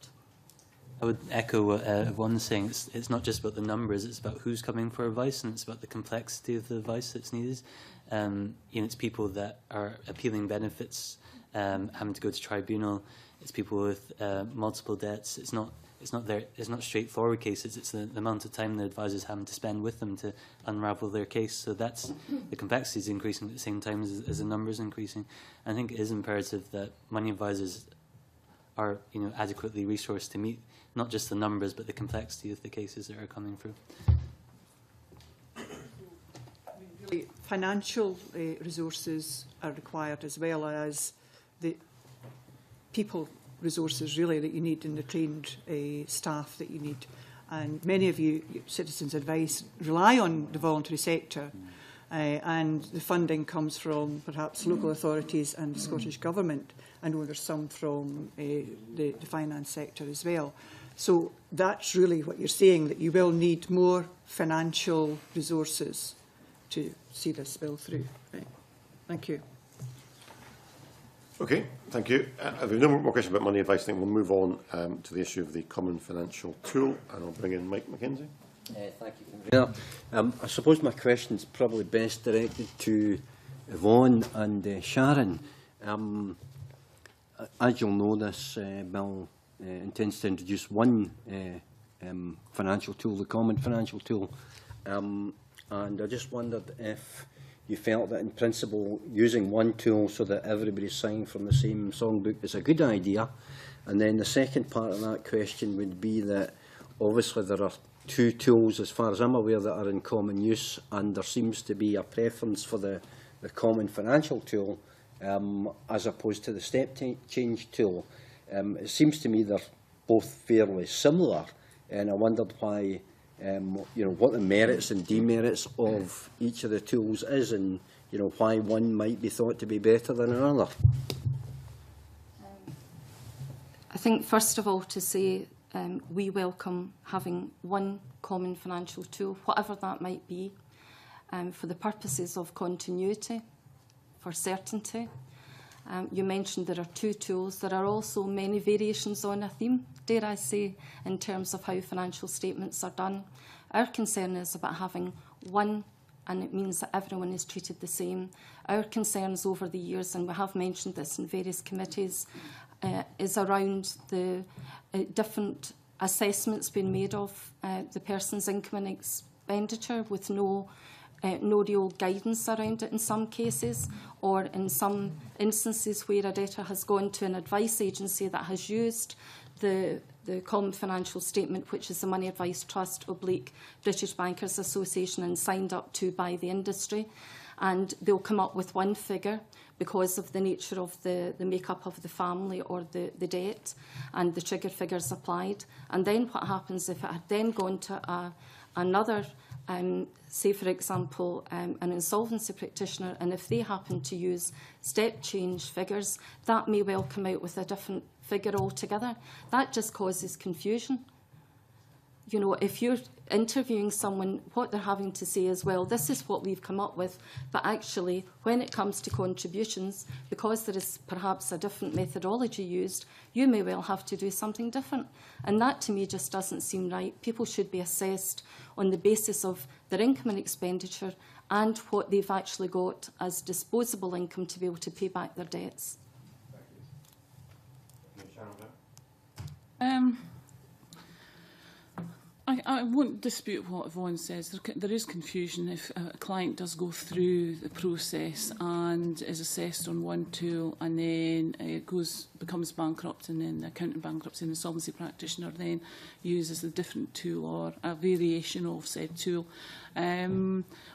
[SPEAKER 3] I would echo what Yvonne's saying. It's not just about the numbers, it's about who's coming for advice, and it's about the complexity of the advice that's needed. You know, it's people that are appealing benefits, having to go to tribunal. It's people with multiple debts. It's not straightforward cases. It's the amount of time the advisors having to spend with them to unravel their case. So that's the complexity is increasing at the same time as the numbers increasing. I think it is imperative that money advisors are, you know, adequately resourced to meet not just the numbers but the complexity of the cases that are coming through.
[SPEAKER 11] Really, financial resources are required, as well as the people resources really that you need and the trained staff that you need. And many of you, Citizens Advice, rely on the voluntary sector. And the funding comes from perhaps local authorities and the Scottish Government, and there's some from the finance sector as well. So that's really what you're saying, that you will need more financial resources to see this bill through. Right. Thank you.
[SPEAKER 1] Okay, thank you. If there's no more questions about money advice, I think we'll move on to the issue of the Common Financial Tool, and I'll bring in Mike McKenzie.
[SPEAKER 12] Thank you, Convener. I suppose my question is probably best directed to Yvonne and Sharon. As you'll know, this bill intends to introduce one financial tool, the Common Financial Tool, and I just wondered if you felt that in principle using one tool so that everybody's singing from the same songbook is a good idea. And then the second part of that question would be that obviously there are two tools, as far as I'm aware, that are in common use, and there seems to be a preference for the Common Financial Tool as opposed to the Step Change Tool. It seems to me they're both fairly similar, and I wondered why, you know, what the merits and demerits of each of the tools is, and you know why one might be thought to be better than another.
[SPEAKER 5] I think first of all to say we welcome having one common financial tool, whatever that might be, for the purposes of continuity, for certainty. You mentioned there are two tools. There are also many variations on a theme, dare I say, in terms of how financial statements are done. Our concern is about having one, and it means that everyone is treated the same. Our concerns over the years, and we have mentioned this in various committees, is around the different assessments being made of the person's income and expenditure with no real guidance around it in some cases, or in some instances where a debtor has gone to an advice agency that has used the Common Financial Statement, which is the Money Advice Trust / British Bankers Association, and signed up to by the industry, and they'll come up with one figure because of the nature of the makeup of the family or the debt, and the trigger figures applied. And then what happens if it had then gone to another, say for example, an insolvency practitioner, and if they happen to use step change figures, that may well come out with a different figure altogether. That just causes confusion. You know, if interviewing someone, what they're having to say as well, this is what we've come up with, but actually when it comes to contributions, because there is perhaps a different methodology used, you may well have to do something different. And that to me just doesn't seem right. People should be assessed on the basis of their income and expenditure and what they've actually got as disposable income to be able to pay back their debts.
[SPEAKER 4] I won't dispute what Yvonne says. There is confusion if a client does go through the process and is assessed on one tool and then becomes bankrupt, and then the accountant bankruptcy and the solvency practitioner then uses a different tool or a variation of said tool.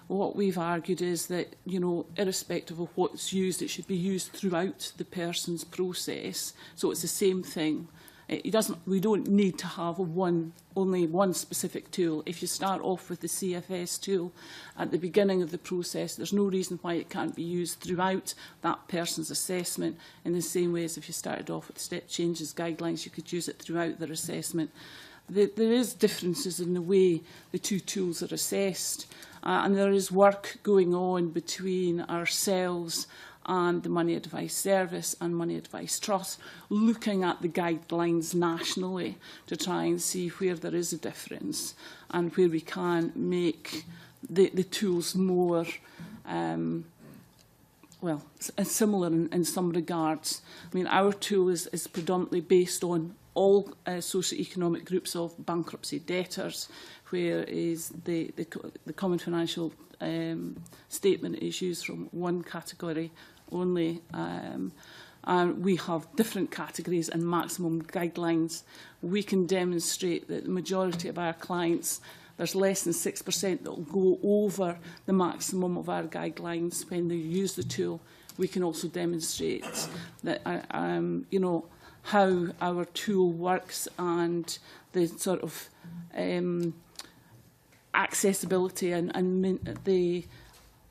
[SPEAKER 4] What we've argued is that, you know, irrespective of what's used, it should be used throughout the person's process. So it's the same thing. We don't need to have only one specific tool. If you start off with the CFS tool at the beginning of the process, there's no reason why it can't be used throughout that person's assessment, in the same way as if you started off with step changes guidelines, you could use it throughout their assessment. There is differences in the way the two tools are assessed, and there is work going on between ourselves and the Money Advice Service and Money Advice Trust, looking at the guidelines nationally to try and see where there is a difference and where we can make the tools more similar in some regards. I mean, our tool is predominantly based on all socio-economic groups of bankruptcy debtors, whereas the Common Financial Statement is used from one category only. And we have different categories and maximum guidelines. We can demonstrate that the majority of our clients, there's less than 6% that will go over the maximum of our guidelines when they use the tool. We can also demonstrate that, you know, how our tool works and the sort of accessibility and the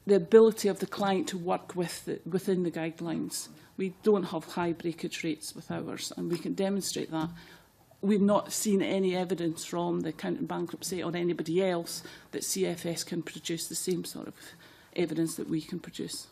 [SPEAKER 4] ability of the client to work within the guidelines. We don't have high breakage rates with ours, and we can demonstrate that. We've not seen any evidence from the accountant bankruptcy or anybody else that CFS can produce the same sort of evidence that we can produce.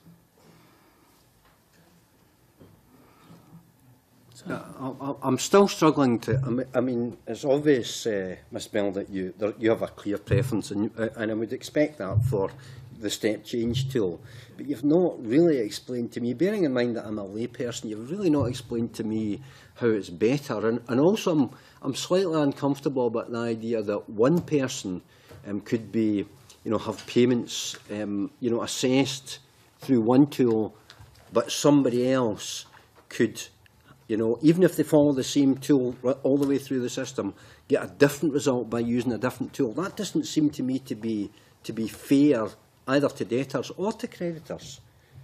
[SPEAKER 12] I'm still struggling to. I mean, it's obvious, Ms. Bell, that you have a clear preference, and I would expect that for the step change tool. But you've not really explained to me, bearing in mind that I'm a layperson, you've really not explained to me how it's better. And also, I'm slightly uncomfortable about the idea that one person could be, you know, have payments, you know, assessed through one tool, but somebody else could, you know, even if they follow the same tool all the way through the system, get a different result by using a different tool. That doesn't seem to me to be fair either to debtors or to creditors.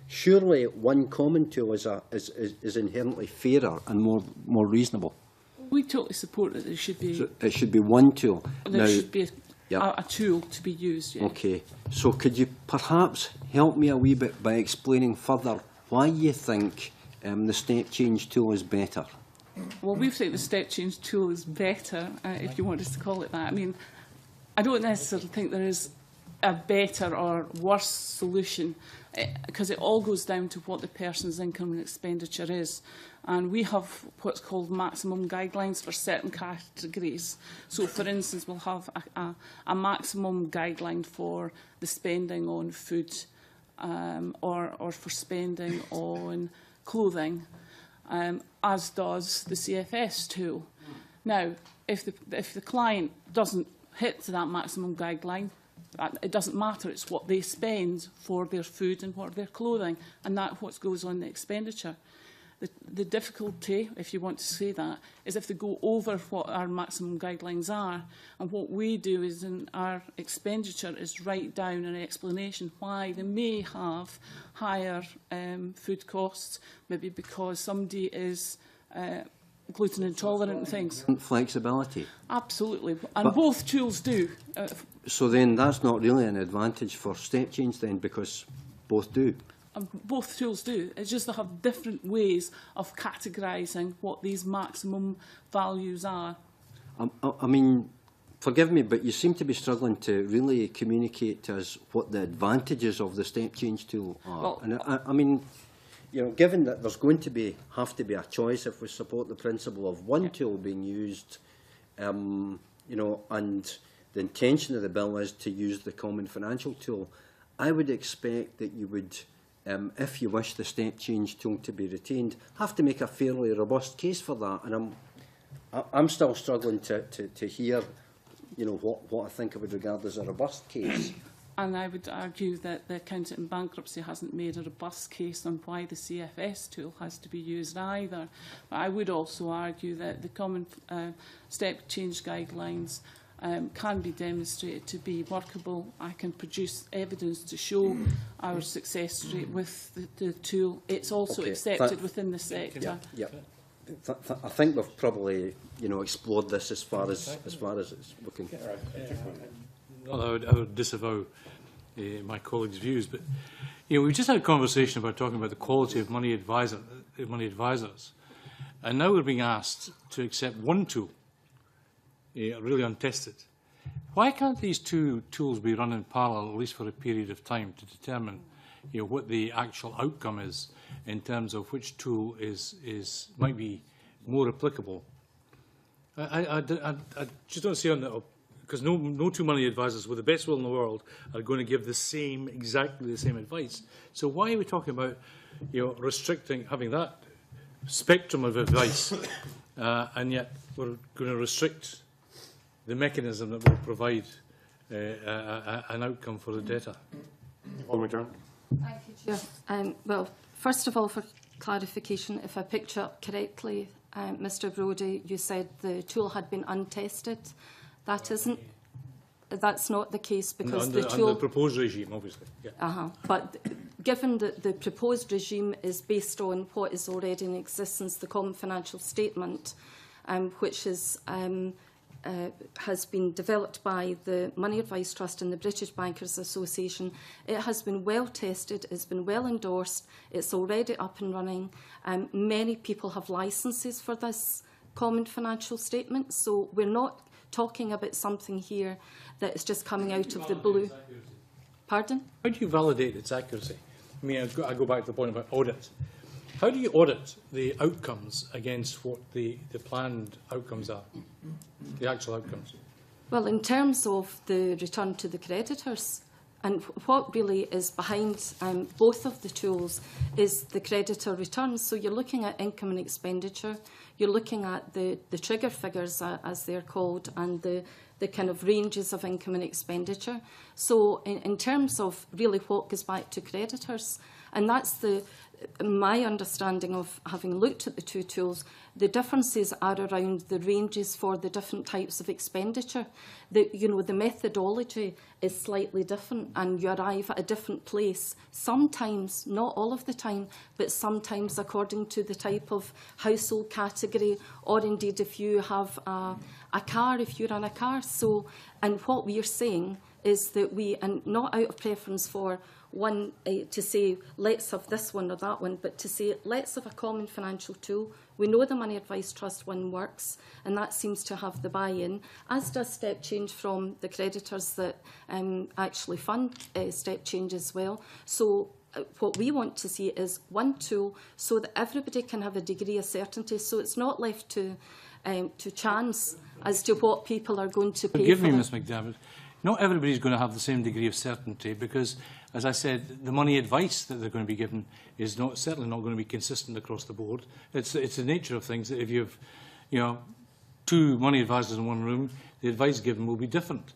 [SPEAKER 12] Surely one common tool is inherently fairer and more reasonable.
[SPEAKER 4] We totally support that there should be.
[SPEAKER 12] So it should be one tool.
[SPEAKER 4] There should be a tool to be used. Yeah.
[SPEAKER 12] Okay. So could you perhaps help me a wee bit by explaining further why you think the step change tool is better?
[SPEAKER 4] Well, we think the step change tool is better, if you want us to call it that. I mean, I don't necessarily think there is a better or worse solution, because it all goes down to what the person's income and expenditure is. And we have what's called maximum guidelines for certain categories. So, for instance, we'll have a maximum guideline for the spending on food or for spending on clothing, as does the CFS tool. Now, if the client doesn't hit that maximum guideline, it doesn't matter. It's what they spend for their food and what their clothing, and that's what goes on the expenditure. The difficulty, if you want to say that, is if they go over what our maximum guidelines are. And what we do is, in our expenditure, is write down an explanation why they may have higher food costs, maybe because somebody is gluten intolerant and things.
[SPEAKER 12] Flexibility.
[SPEAKER 4] Absolutely, and both tools do.
[SPEAKER 12] So then that's not really an advantage for step change then, because both do.
[SPEAKER 4] Both tools do. It's just they have different ways of categorising what these maximum values are.
[SPEAKER 12] I mean, forgive me, but you seem to be struggling to really communicate to us what the advantages of the step change tool are.
[SPEAKER 4] Well,
[SPEAKER 12] And I mean, you know, given that there's going to have to be a choice if we support the principle of one tool being used, you know, and the intention of the bill is to use the common financial tool, I would expect that you would, if you wish the step change tool to be retained, have to make a fairly robust case for that. And I'm still struggling to hear, you know, what I think I would regard as a robust case.
[SPEAKER 4] And I would argue that the accountant in bankruptcy hasn't made a robust case on why the CFS tool has to be used either. But I would also argue that the common step change guidelines can be demonstrated to be workable. I can produce evidence to show our success rate with the tool. It's also accepted within the sector.
[SPEAKER 12] Yeah. I think we've probably, you know, explored this as far as it's looking.
[SPEAKER 2] I would disavow my colleagues' views, but you know, we just had a conversation about talking about the quality of money advisors, and now we're being asked to accept one tool, really untested. Why can't these two tools be run in parallel, at least for a period of time, to determine, you know, what the actual outcome is in terms of which tool might be more applicable? I just don't see on that. Because no two money advisors with the best will in the world are going to give exactly the same advice. So why are we talking about, you know, restricting, having that spectrum of advice, and yet we're going to restrict the mechanism that will provide an outcome for the debtor?
[SPEAKER 5] Thank you, Chair. Well, first of all, for clarification, if I picked you up correctly, Mr. Brodie, you said the tool had been untested. That's not the case, because
[SPEAKER 2] under,
[SPEAKER 5] the tool...
[SPEAKER 2] under the proposed regime, obviously. Yeah.
[SPEAKER 5] But given that the proposed regime is based on what is already in existence, the Common Financial Statement, which is, has been developed by the Money Advice Trust and the British Bankers Association, it has been well tested, it's been well endorsed, it's already up and running. Many people have licences for this Common Financial Statement, so we're not talking about something here that is just coming out of the blue. Pardon?
[SPEAKER 2] How do you validate its accuracy? I mean, I go back to the point about audit. How do you audit the outcomes against what the planned outcomes are, the actual outcomes?
[SPEAKER 5] Well, in terms of the return to the creditors, and what really is behind both of the tools is the creditor returns. So you're looking at income and expenditure, you're looking at the trigger figures, as they're called, and the kind of ranges of income and expenditure. So in terms of really what goes back to creditors, and that's my understanding of having looked at the two tools, the differences are around the ranges for the different types of expenditure. The methodology is slightly different and you arrive at a different place. Sometimes, not all of the time, but sometimes according to the type of household category, or indeed if you have a car, if you run a car. So, and what we are saying is that we, and not out of preference for one to say, let's have this one or that one, but to say, let's have a common financial tool. We know the Money Advice Trust one works, and that seems to have the buy-in, as does Step Change from the creditors that actually fund Step Change as well. So what we want to see is one tool so that everybody can have a degree of certainty, so it's not left to chance as to what people are going to pay for.
[SPEAKER 2] Forgive me, Ms McDermott. Not everybody is going to have the same degree of certainty because, as I said, the money advice that they're going to be given is certainly not going to be consistent across the board. It's the nature of things that if you have, two money advisors in one room, the advice given will be different.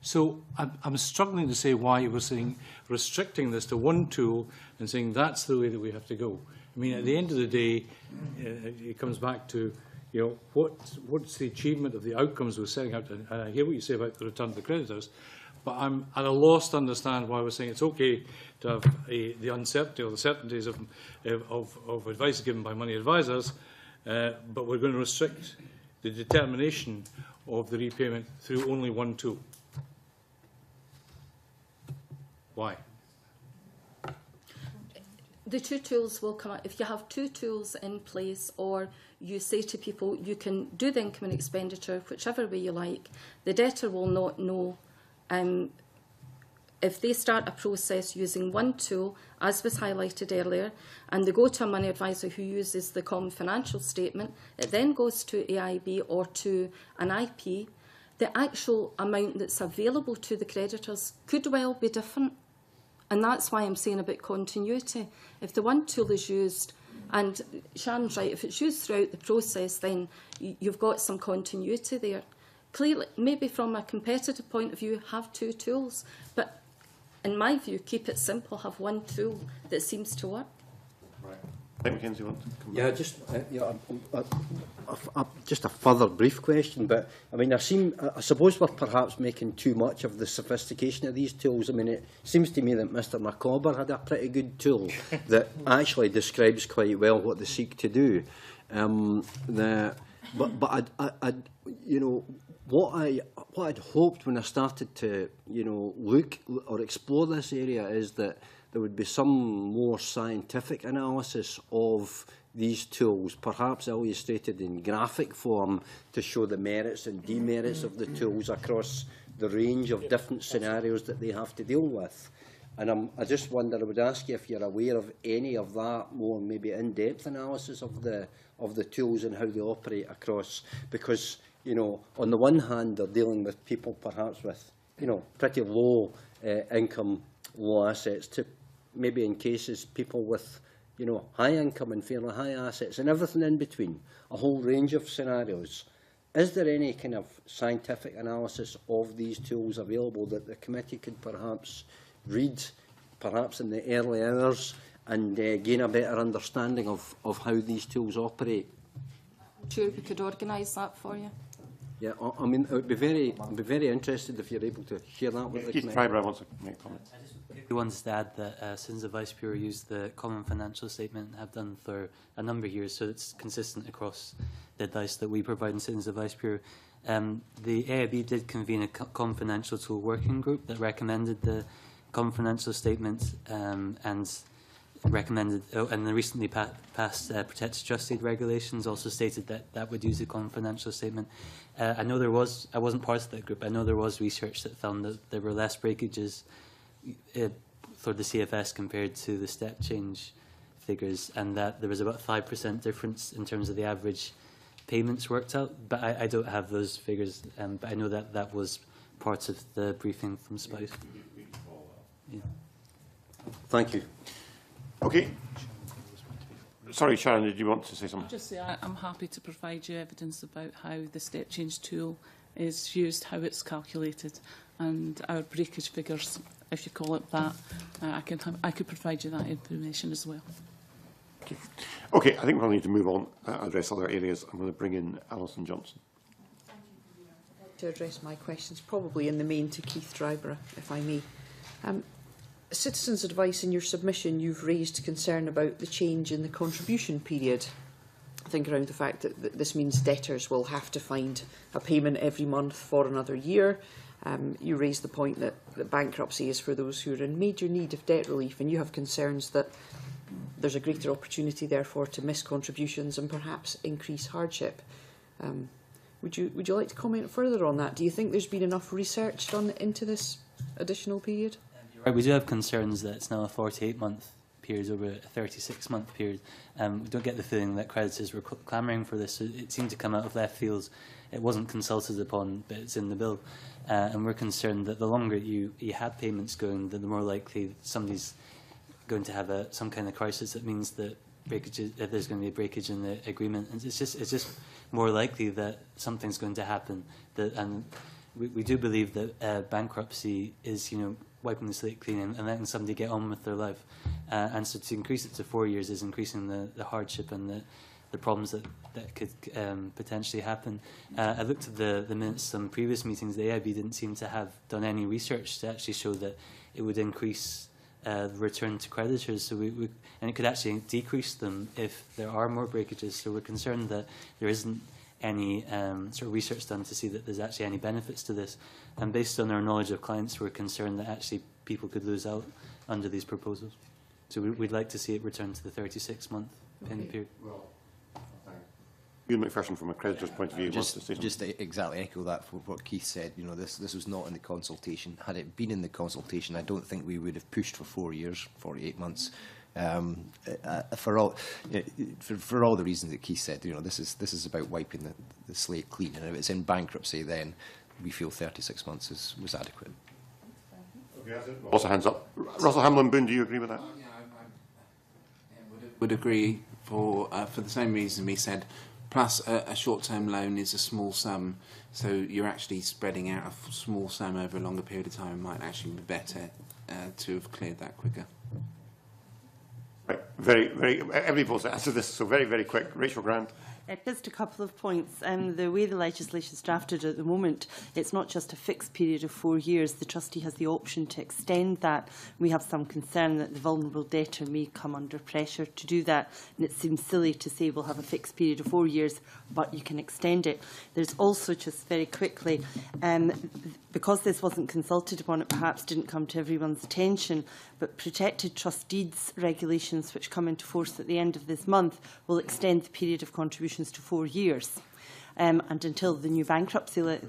[SPEAKER 2] So I'm struggling to say why we're saying restricting this to one tool and saying that's the way that we have to go. I mean, at the end of the day, it comes back to what's the achievement of the outcomes we're setting out. And I hear what you say about the return to the creditors, but I'm at a loss to understand why we're saying it's okay to have the uncertainty or the certainties of advice given by money advisors, but we're going to restrict the determination of the repayment through only one tool. Why?
[SPEAKER 5] The two tools will come out. If you have two tools in place, or you say to people, you can do the income and expenditure whichever way you like, the debtor will not know. If they start a process using one tool, as was highlighted earlier, and they go to a money advisor who uses the common financial statement, it then goes to AIB or to an IP, the actual amount that's available to the creditors could well be different. And that's why I'm saying about continuity. If the one tool is used, and Sharon's right, if it's used throughout the process, then you've got some continuity there. Clearly, maybe from a competitive point of view, have two tools, but in my view, keep it simple, have one tool that seems to work.
[SPEAKER 1] Right. I think Mackenzie wants to come
[SPEAKER 12] Yeah, just just a further brief question, but I mean, I suppose we're perhaps making too much of the sophistication of these tools. I mean, it seems to me that Mr. Macauber had a pretty good tool that actually describes quite well what they seek to do. But you know, what I'd hoped when I started to, you know, look or explore this area is that there would be some more scientific analysis of these tools, perhaps illustrated in graphic form to show the merits and demerits of the tools across the range of different scenarios that they have to deal with. And I just wonder, I would ask you if you're aware of any of that more maybe in-depth analysis of the tools and how they operate across, because, you know, on the one hand, they're dealing with people perhaps with, you know, pretty low income, low assets, to maybe in cases people with, you know, high income and fairly high assets and everything in between, a whole range of scenarios. Is there any kind of scientific analysis of these tools available that the committee could perhaps read, perhaps in the early hours, and gain a better understanding of how these tools operate?
[SPEAKER 5] I'm sure we could organise that for you.
[SPEAKER 12] Yeah, I mean, I'd be very interested if you're able to share that with the
[SPEAKER 1] Keith
[SPEAKER 12] committee.
[SPEAKER 1] Triborough wants to make a comment.
[SPEAKER 3] We wanted to add that since the Vice Bureau used the Common Financial Statement and have done for a number of years, so it's consistent across the advice that we provide in Citizens Advice Bureau. The AIB did convene a Common Financial Tool Working Group that recommended the Common Financial Statement and recommended, and the recently passed Protected Trust Aid regulations also stated that that would use the Common Financial Statement. I know there was, I wasn't part of that group, I know there was research that found that there were less breakages for the CFS compared to the step change figures, and that there was about 5% difference in terms of the average payments worked out. But I don't have those figures, but I know that that was part of the briefing from Spouse. Yeah.
[SPEAKER 12] Thank you.
[SPEAKER 1] Okay. Sorry, Sharon, did you want to say something?
[SPEAKER 4] Just say I'm happy to provide you evidence about how the step change tool is used, how it's calculated, and our breakage figures, if you call it that. I could provide you that information as well.
[SPEAKER 1] Okay, I think we'll need to move on, address other areas. I'm going to bring in Alison Johnson.
[SPEAKER 13] To address my questions, probably in the main to Keith Triborough, if I may. Citizens' Advice, in your submission, you've raised concern about the change in the contribution period. I think around the fact that this means debtors will have to find a payment every month for another year. You raised the point that bankruptcy is for those who are in major need of debt relief, and you have concerns that there's a greater opportunity, therefore, to miss contributions and perhaps increase hardship. Would you like to comment further on that? Do you think there's been enough research done into this additional period?
[SPEAKER 3] Right, we do have concerns that it's now a 48-month period over a 36-month period. We don't get the feeling that creditors were clamouring for this. It seemed to come out of left fields. It wasn't consulted upon, but it's in the bill. And we're concerned that the longer you have payments going, the more likely somebody's going to have some kind of crisis. That means that breakages, if there's going to be a breakage in the agreement, and it's just more likely that something's going to happen. And we do believe that bankruptcy is, you know, wiping the slate clean and letting somebody get on with their life. And so to increase it to 4 years is increasing the hardship and the problems that could potentially happen. I looked at the minutes from previous meetings. The AIB didn't seem to have done any research to actually show that it would increase the return to creditors. So and it could actually decrease them if there are more breakages. So we're concerned that there isn't any sort of research done to see that there's actually any benefits to this. And based on our knowledge of clients, we're concerned that actually people could lose out under these proposals. So we'd like to see it return to the 36-month payment period.
[SPEAKER 1] Ian McPherson, from a creditor's point of view, wants to say something.
[SPEAKER 9] Just to exactly echo that for what Keith said. You know, this was not in the consultation. Had it been in the consultation, I don't think we would have pushed for 4 years, 48 months. For all the reasons that Keith said, you know, this is about wiping the slate clean. And if it's in bankruptcy, then we feel 36 months was adequate.
[SPEAKER 1] Also, hands up. Russell Hamlin-Boone, do you agree with that?
[SPEAKER 10] Yeah, I would agree for the same reason we said. Plus, a short-term loan is a small sum, so you're actually spreading out a small sum over a longer period of time. It might actually be better to have cleared that quicker.
[SPEAKER 1] Right. Everybody votes to answer this, so very, very quick. Rachel Grant.
[SPEAKER 6] Just a couple of points. The way the legislation is drafted at the moment, it's not just a fixed period of 4 years. The trustee has the option to extend that. We have some concern that the vulnerable debtor may come under pressure to do that. And it seems silly to say we'll have a fixed period of 4 years, but you can extend it. There's also, just very quickly, because this wasn't consulted upon, it perhaps didn't come to everyone's attention, but protected trust deeds regulations, which come into force at the end of this month, will extend the period of contributions to 4 years. And until the new bankruptcy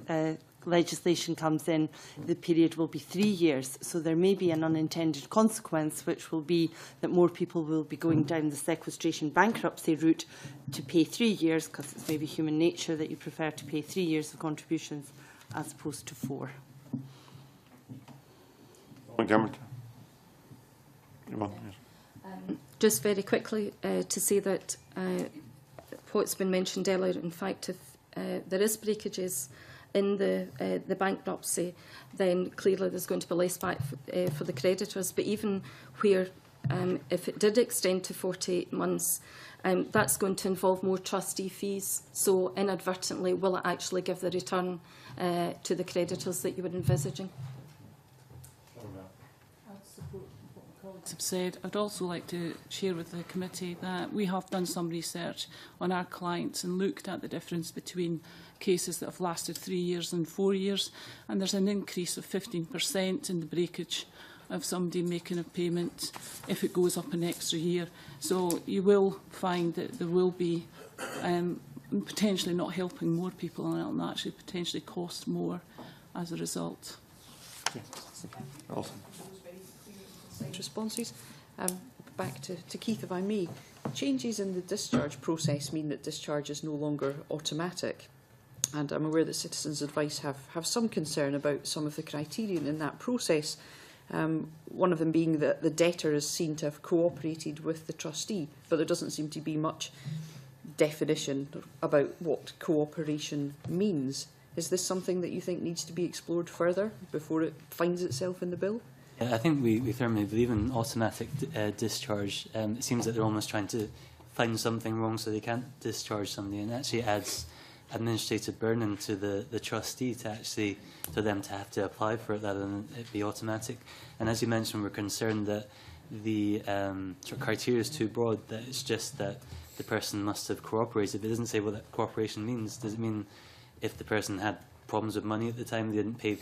[SPEAKER 6] legislation comes in, the period will be 3 years. So there may be an unintended consequence, which will be that more people will be going down the sequestration bankruptcy route to pay 3 years, because it's maybe human nature that you prefer to pay 3 years of contributions as opposed to 4.
[SPEAKER 5] Just very quickly to say that what's been mentioned earlier, in fact, if there is breakages in the bankruptcy, then clearly there's going to be less back for the creditors. But even where, if it did extend to 48 months, that's going to involve more trustee fees. So inadvertently, will it actually give the return to the creditors that you were envisaging?
[SPEAKER 4] Have said, I'd also like to share with the committee that we have done some research on our clients and looked at the difference between cases that have lasted 3 years and 4 years, and there's an increase of 15% in the breakage of somebody making a payment if it goes up an extra year. So you will find that there will be potentially not helping more people, and it will actually potentially cost more as a result.
[SPEAKER 1] Awesome.
[SPEAKER 13] Responses. Back to Keith, if I may. Changes in the discharge process mean that discharge is no longer automatic, and I'm aware that Citizens Advice have some concern about some of the criterion in that process, one of them being that the debtor is seen to have cooperated with the trustee, but there doesn't seem to be much definition about what cooperation means. Is this something that you think needs to be explored further before it finds itself in the bill?
[SPEAKER 3] Yeah, I think we firmly believe in automatic discharge. It seems that they're almost trying to find something wrong so they can't discharge somebody, and it actually adds administrative burden to the trustee for them to have to apply for it rather than it be automatic. And as you mentioned, we're concerned that the criteria is too broad, that it's just that the person must have cooperated. It doesn't say what that cooperation means. Does it mean if the person had problems with money at the time, they didn't pay,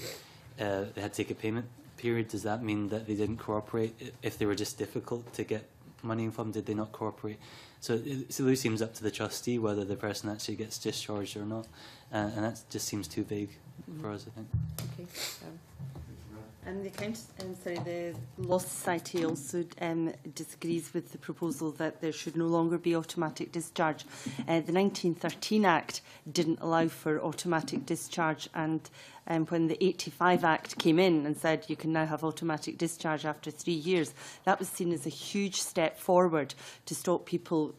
[SPEAKER 3] they had to take a payment period? Does that mean that they didn't cooperate? If they were just difficult to get money from, did they not cooperate? So it really seems up to the trustee whether the person actually gets discharged or not, and that just seems too vague for us, I think.
[SPEAKER 13] Okay.
[SPEAKER 6] And the Law Society also disagrees with the proposal that there should no longer be automatic discharge. The 1913 Act didn't allow for automatic discharge, and when the 85 Act came in and said you can now have automatic discharge after 3 years, that was seen as a huge step forward to stop people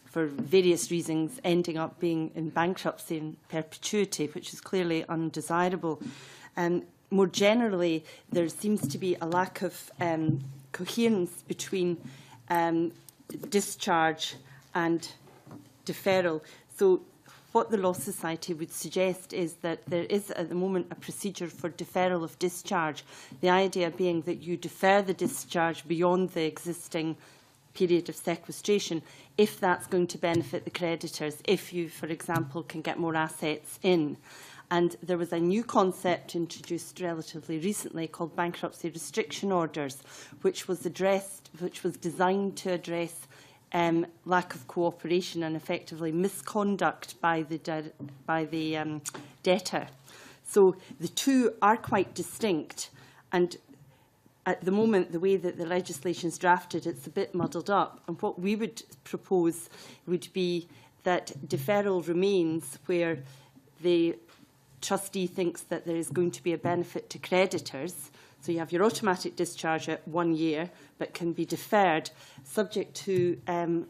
[SPEAKER 6] for various reasons ending up being in bankruptcy in perpetuity, which is clearly undesirable. More generally, there seems to be a lack of coherence between discharge and deferral. So what the Law Society would suggest is that there is at the moment a procedure for deferral of discharge, the idea being that you defer the discharge beyond the existing period of sequestration if that's going to benefit the creditors, if you, for example, can get more assets in. And there was a new concept introduced relatively recently called bankruptcy restriction orders, which was designed to address lack of cooperation and effectively misconduct by the debtor. So the two are quite distinct, and at the moment, the way that the legislation is drafted, it's a bit muddled up. And what we would propose would be that deferral remains where the trustee thinks that there is going to be a benefit to creditors. So you have your automatic discharge at 1 year, but can be deferred subject to an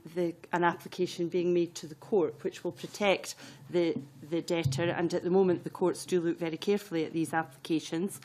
[SPEAKER 6] application being made to the court, which will protect the debtor. And at the moment, the courts do look very carefully at these applications.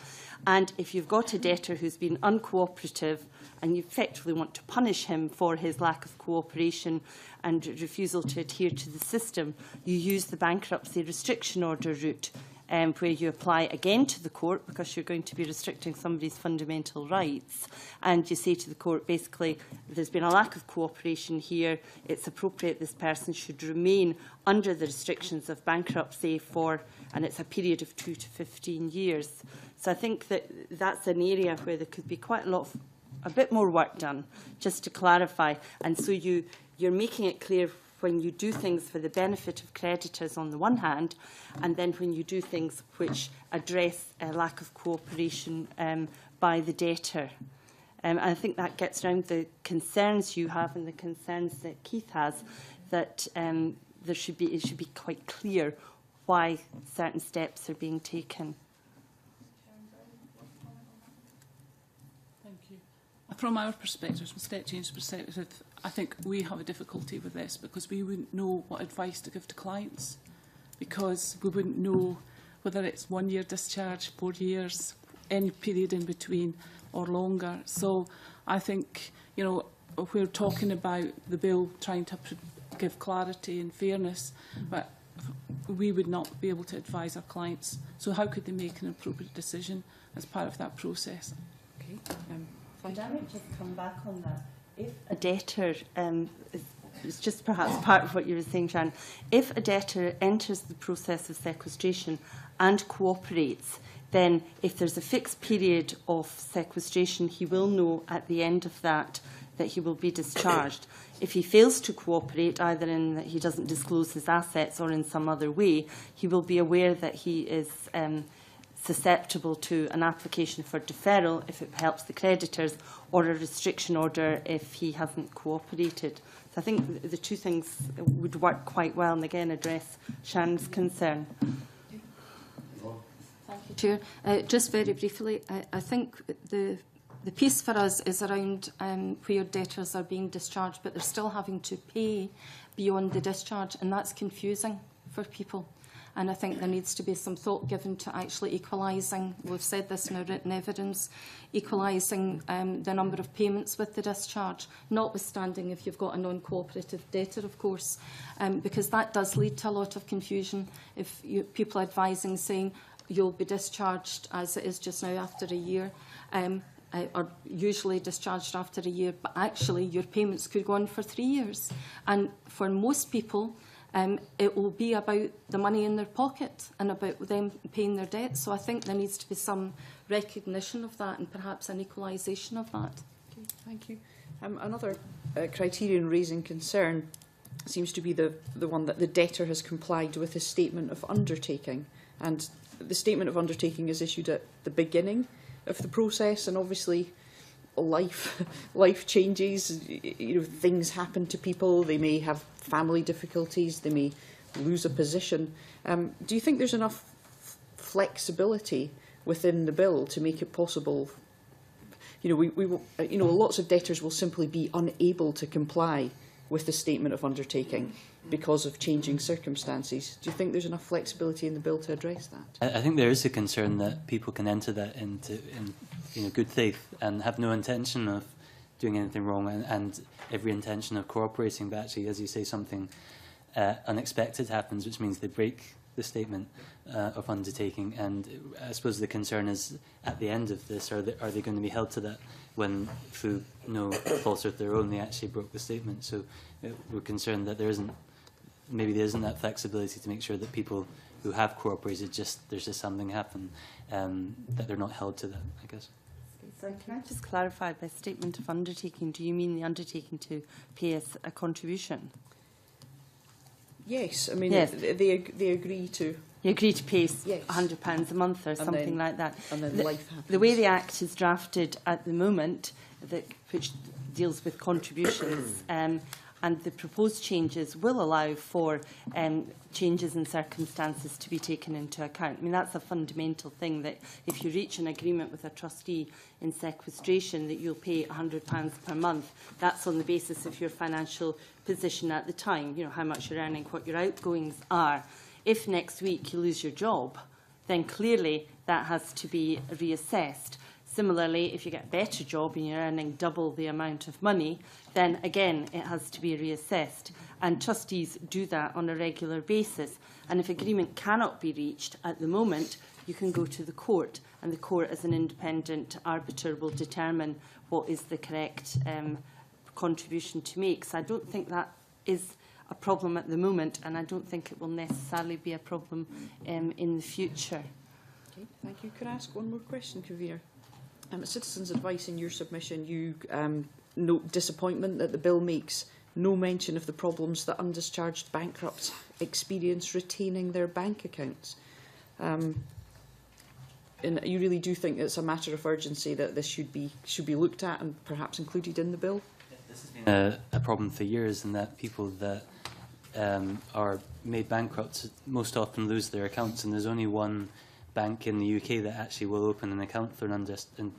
[SPEAKER 6] And if you've got a debtor who's been uncooperative and you effectively want to punish him for his lack of cooperation and refusal to adhere to the system, you use the bankruptcy restriction order route, where you apply again to the court because you're going to be restricting somebody's fundamental rights. And you say to the court, basically, there's been a lack of cooperation here. It's appropriate this person should remain under the restrictions of bankruptcy for, and it's a period of 2 to 15 years. So I think that that's an area where there could be quite a bit more work done, just to clarify. And so you're making it clear when you do things for the benefit of creditors on the one hand, and then when you do things which address a lack of cooperation by the debtor. And I think that gets around the concerns you have and the concerns that Keith has, that it should be quite clear why certain steps are being taken.
[SPEAKER 4] Thank you. From our perspective, from Step Change perspective, I think we have a difficulty with this because we wouldn't know what advice to give to clients, because we wouldn't know whether it's 1 year discharge, 4 years, any period in between or longer. So I think, you know, we're talking about the bill trying to give clarity and fairness, but we would not be able to advise our clients. So how could they make an appropriate decision as part of that process?
[SPEAKER 13] Okay.
[SPEAKER 6] Could I just come back on that? If a debtor, it's just perhaps part of what you were saying, Sharon, if a debtor enters the process of sequestration and cooperates, then if there's a fixed period of sequestration, he will know at the end of that he will be discharged. If he fails to cooperate, either in that he doesn't disclose his assets or in some other way, he will be aware that he is susceptible to an application for deferral if it helps the creditors, or a restriction order if he hasn't cooperated. So I think the two things would work quite well and again address Sharon's concern.
[SPEAKER 5] Thank you, Chair. Just very briefly, I think the piece for us is around where debtors are being discharged, but they're still having to pay beyond the discharge, and that's confusing for people. And I think there needs to be some thought given to actually equalising, we've said this in our written evidence, equalising the number of payments with the discharge, notwithstanding if you've got a non-cooperative debtor, of course, because that does lead to a lot of confusion. If people are advising, saying you'll be discharged as it is just now after a year, or usually discharged after a year, but actually your payments could go on for 3 years. And for most people, it will be about the money in their pocket and about them paying their debt. So I think there needs to be some recognition of that and perhaps an equalisation of that.
[SPEAKER 13] Okay, thank you. Another criterion raising concern seems to be the one that the debtor has complied with his statement of undertaking. And the statement of undertaking is issued at the beginning of the process, and obviously life changes, you know, things happen to people, they may have family difficulties, they may lose a position. Do you think there's enough flexibility within the bill to make it possible? You know, lots of debtors will simply be unable to comply with the statement of undertaking because of changing circumstances. Do you think there's enough flexibility in the bill to address that?
[SPEAKER 3] I think there is a concern that people can enter that in good faith and have no intention of doing anything wrong and every intention of cooperating, but actually, as you say, something unexpected happens, which means they break the statement of undertaking. And I suppose the concern is, at the end of this, are they going to be held to that when, through no fault of their own, they actually broke the statement? So we're concerned that there isn't that flexibility to make sure that people who have cooperated, there's just something happened that they're not held to that, I guess.
[SPEAKER 6] So can I just clarify, by statement of undertaking, do you mean the undertaking to pay us a contribution?
[SPEAKER 13] Yes, I mean,
[SPEAKER 6] Yes.
[SPEAKER 13] they agree to...
[SPEAKER 6] You agree to pay
[SPEAKER 13] Yes.
[SPEAKER 6] £100 a month or something
[SPEAKER 13] then-
[SPEAKER 6] like that.
[SPEAKER 13] and then
[SPEAKER 6] the,
[SPEAKER 13] life happens.
[SPEAKER 6] The way the Act is drafted at the moment, which deals with contributions, and the proposed changes will allow for changes in circumstances to be taken into account. I mean, that's a fundamental thing, that if you reach an agreement with a trustee in sequestration that you'll pay £100 per month, that's on the basis of your financial position at the time, you know, how much you're earning, what your outgoings are. If next week you lose your job, then clearly that has to be reassessed. Similarly, if you get a better job and you're earning double the amount of money, then again it has to be reassessed. And trustees do that on a regular basis. And if agreement cannot be reached at the moment, you can go to the court, and the court, as an independent arbiter, will determine what is the correct contribution to make. So I don't think that is a problem at the moment, and I don't think it will necessarily be a problem in the future.
[SPEAKER 13] Okay, thank you. Could I ask one more question, Convener? Citizens' Advice, in your submission, you note disappointment that the bill makes no mention of the problems that undischarged bankrupts experience retaining their bank accounts. And you really do think it's a matter of urgency that this should be looked at and perhaps included in the bill?
[SPEAKER 3] This has been a problem for years, in that people that are made bankrupt most often lose their accounts, and there's only one bank in the UK that actually will open an account for an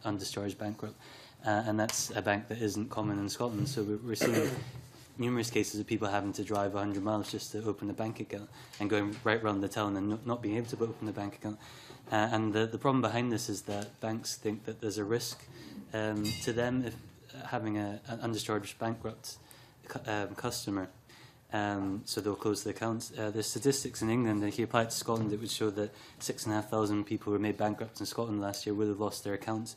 [SPEAKER 3] undischarged bankrupt, and that's a bank that isn't common in Scotland. So we're seeing numerous cases of people having to drive 100 miles just to open a bank account, and going right round the town and not being able to open a bank account. And the problem behind this is that banks think that there's a risk to them if having an undischarged bankrupt customer. So they'll close the accounts. There's statistics in England, and if you apply it to Scotland, it would show that 6,500 people who were made bankrupt in Scotland last year would have lost their accounts,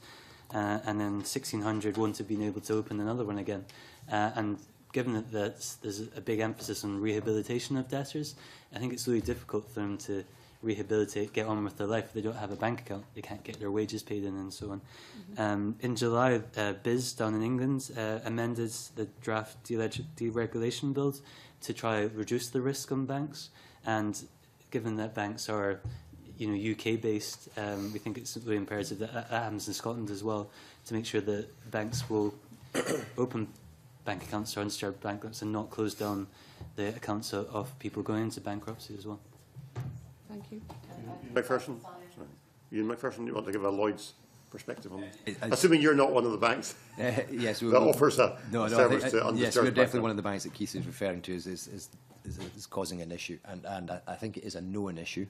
[SPEAKER 3] and then 1,600 won't have been able to open another one again. And given that there's a big emphasis on rehabilitation of debtors, I think it's really difficult for them to rehabilitate, get on with their life. If they don't have a bank account, they can't get their wages paid in, and so on. Mm-hmm. In July, BIS down in England amended the draft deregulation bills to try reduce the risk on banks, and given that banks are, UK based, we think it's really imperative that that happens in Scotland as well, to make sure that banks will open bank accounts for undischarged bankrupts and not close down the accounts of people going into bankruptcy as well.
[SPEAKER 13] Thank you.
[SPEAKER 1] McPherson? Sorry. Ian McPherson, you want to give a Lloyd's perspective on this? Assuming you're not one of the banks
[SPEAKER 9] yes,
[SPEAKER 1] that offers a service to undischarged
[SPEAKER 9] yes, we're definitely
[SPEAKER 1] bankrupts.
[SPEAKER 9] one of the banks that Keith is referring to is causing an issue, and I think it is a known issue.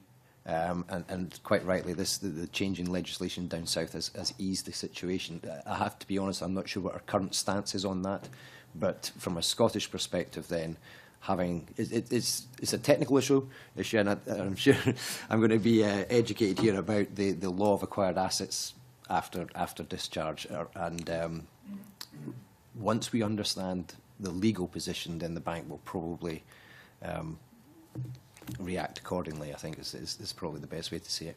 [SPEAKER 9] And quite rightly, the change in legislation down south has eased the situation. I have to be honest, I'm not sure what our current stance is on that, but from a Scottish perspective, then it's a technical issue, and I'm sure I'm going to be educated here about the law of acquired assets after discharge, and once we understand the legal position, then the bank will probably react accordingly. I think is probably the best way to see it.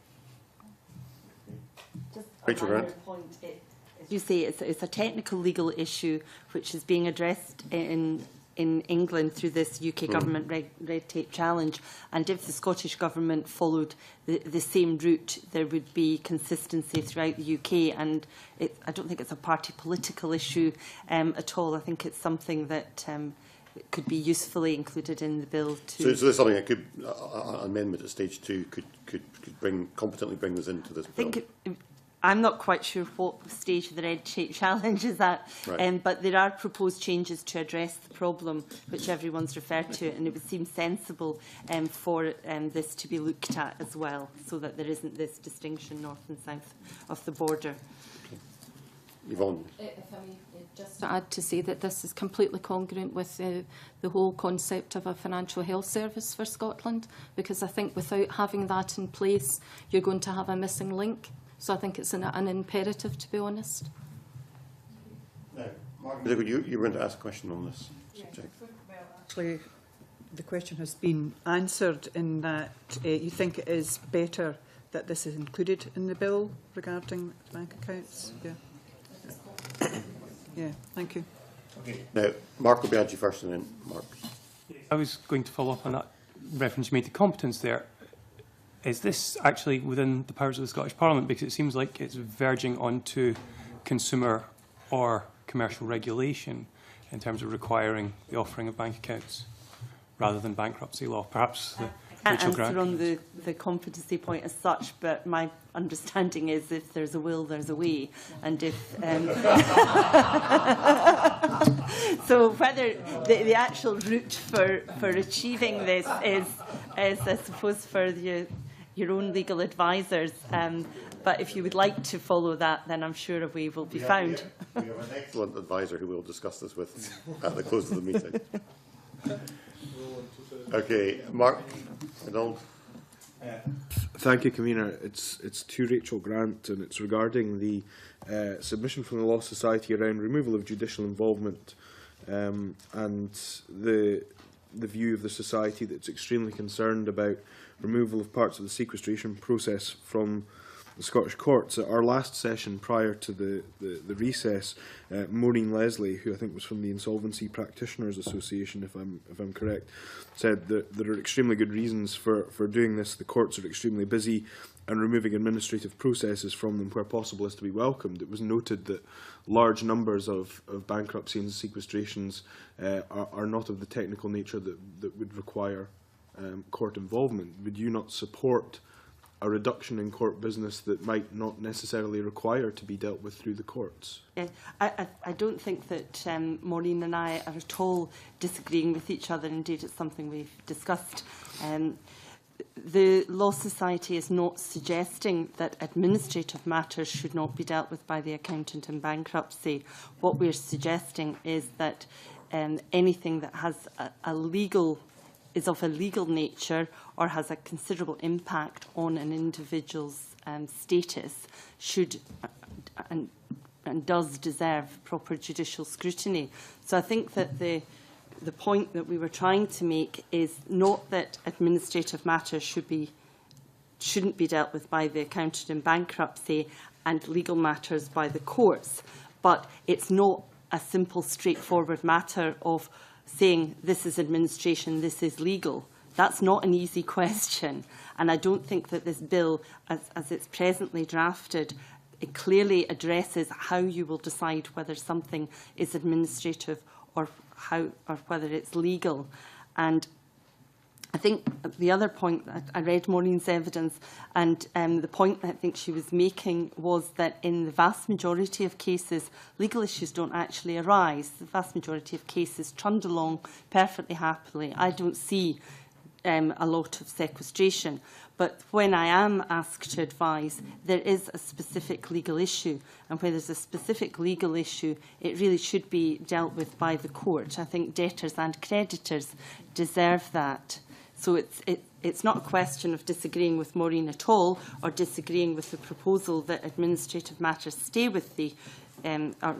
[SPEAKER 6] Just a minor point. As you say, it's a technical legal issue which is being addressed in England through this UK government red tape challenge, and if the Scottish government followed the same route, there would be consistency throughout the UK, and I don't think it's a party political issue at all. I think it's something that could be usefully included in the bill too. So
[SPEAKER 1] there's something that could, an amendment at stage 2 could competently bring this into this bill?
[SPEAKER 6] I'm not quite sure what stage the red tape challenge is at, right. But there are proposed changes to address the problem which everyone's referred to, and it would seem sensible for this to be looked at as well, so that there isn't this distinction north and south of the border.
[SPEAKER 1] Yvonne.
[SPEAKER 5] If I may just add to say that this is completely congruent with the whole concept of a financial health service for Scotland, because I think without having that in place, you're going to have a missing link. So I think it's an imperative, to be honest.
[SPEAKER 1] Now, Margaret, you were going to ask a question on this subject.
[SPEAKER 11] Well, actually, the question has been answered in that you think it is better that this is included in the bill regarding bank accounts? Yeah. Yeah, thank you.
[SPEAKER 1] Okay. Now, Mark will be at you first, and then Mark.
[SPEAKER 14] I was going to follow up on that reference you made to competence there. Is this actually within the powers of the Scottish Parliament? Because it seems like it's verging onto consumer or commercial regulation in terms of requiring the offering of bank accounts rather than bankruptcy law. Perhaps
[SPEAKER 6] I can't answer on the competency point as such, but my understanding is if there's a will, there's a way. And if so, whether the actual route for achieving this is I suppose, for your own legal advisors. But if you would like to follow that, then I'm sure a way will be found.
[SPEAKER 1] We have an excellent advisor who we'll discuss this with at the close of the meeting. Okay, Mark.
[SPEAKER 15] Thank you, Convener. It's to Rachel Grant, and it's regarding the submission from the Law Society around removal of judicial involvement and the view of the Society that's extremely concerned about removal of parts of the sequestration process from the Scottish courts. At our last session prior to the recess, Maureen Leslie, who I think was from the Insolvency Practitioners Association, if I'm correct, said that there are extremely good reasons for doing this. The courts are extremely busy, and removing administrative processes from them where possible is to be welcomed. It was noted that large numbers of bankruptcy and sequestrations are not of the technical nature that would require court involvement. Would you not support a reduction in court business that might not necessarily require to be dealt with through the courts?
[SPEAKER 6] Yeah, I don't think that Maureen and I are at all disagreeing with each other. Indeed, it's something we've discussed. The Law Society is not suggesting that administrative matters should not be dealt with by the accountant in bankruptcy. What we're suggesting is that anything that has is of a legal nature or has a considerable impact on an individual's status should and does deserve proper judicial scrutiny. So I think that the point that we were trying to make is not that administrative matters shouldn't be dealt with by the accountant in bankruptcy and legal matters by the courts, but it's not a simple, straightforward matter of saying this is administration, this is legal. That's not an easy question. And I don't think that this bill, as it's presently drafted, it clearly addresses how you will decide whether something is administrative or whether it's legal. And I think the other point, I read Maureen's evidence, and the point that I think she was making was that in the vast majority of cases, legal issues don't actually arise. The vast majority of cases trundle along perfectly happily. I don't see a lot of sequestration. But when I am asked to advise, there is a specific legal issue. And where there's a specific legal issue, it really should be dealt with by the court. I think debtors and creditors deserve that. So it's not a question of disagreeing with Maureen at all or disagreeing with the proposal that administrative matters stay with the or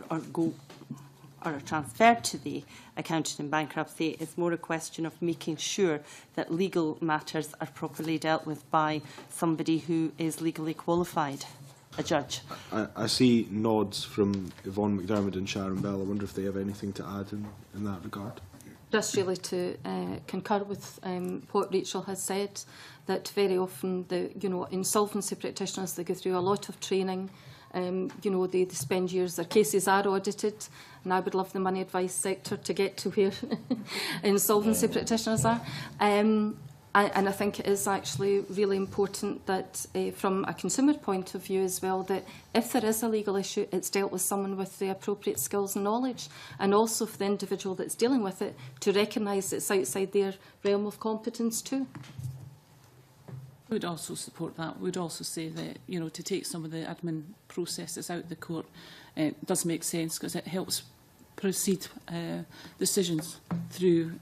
[SPEAKER 6] are transferred to the accountant in bankruptcy. It's more a question of making sure that legal matters are properly dealt with by somebody who is legally qualified, a judge.
[SPEAKER 15] I see nods from Yvonne McDermott and Sharon Bell. I wonder if they have anything to add in that regard.
[SPEAKER 5] Just really to concur with what Rachel has said, that very often the insolvency practitioners, they go through a lot of training. They spend years, their cases are audited, and I would love the money advice sector to get to where insolvency practitioners are. And I think it is actually really important that from a consumer point of view as well, that if there is a legal issue, it's dealt with someone with the appropriate skills and knowledge, and also for the individual that's dealing with it to recognise it's outside their realm of competence too.
[SPEAKER 4] We would also support that. We would also say that, to take some of the admin processes out of the court does make sense because it helps proceed decisions through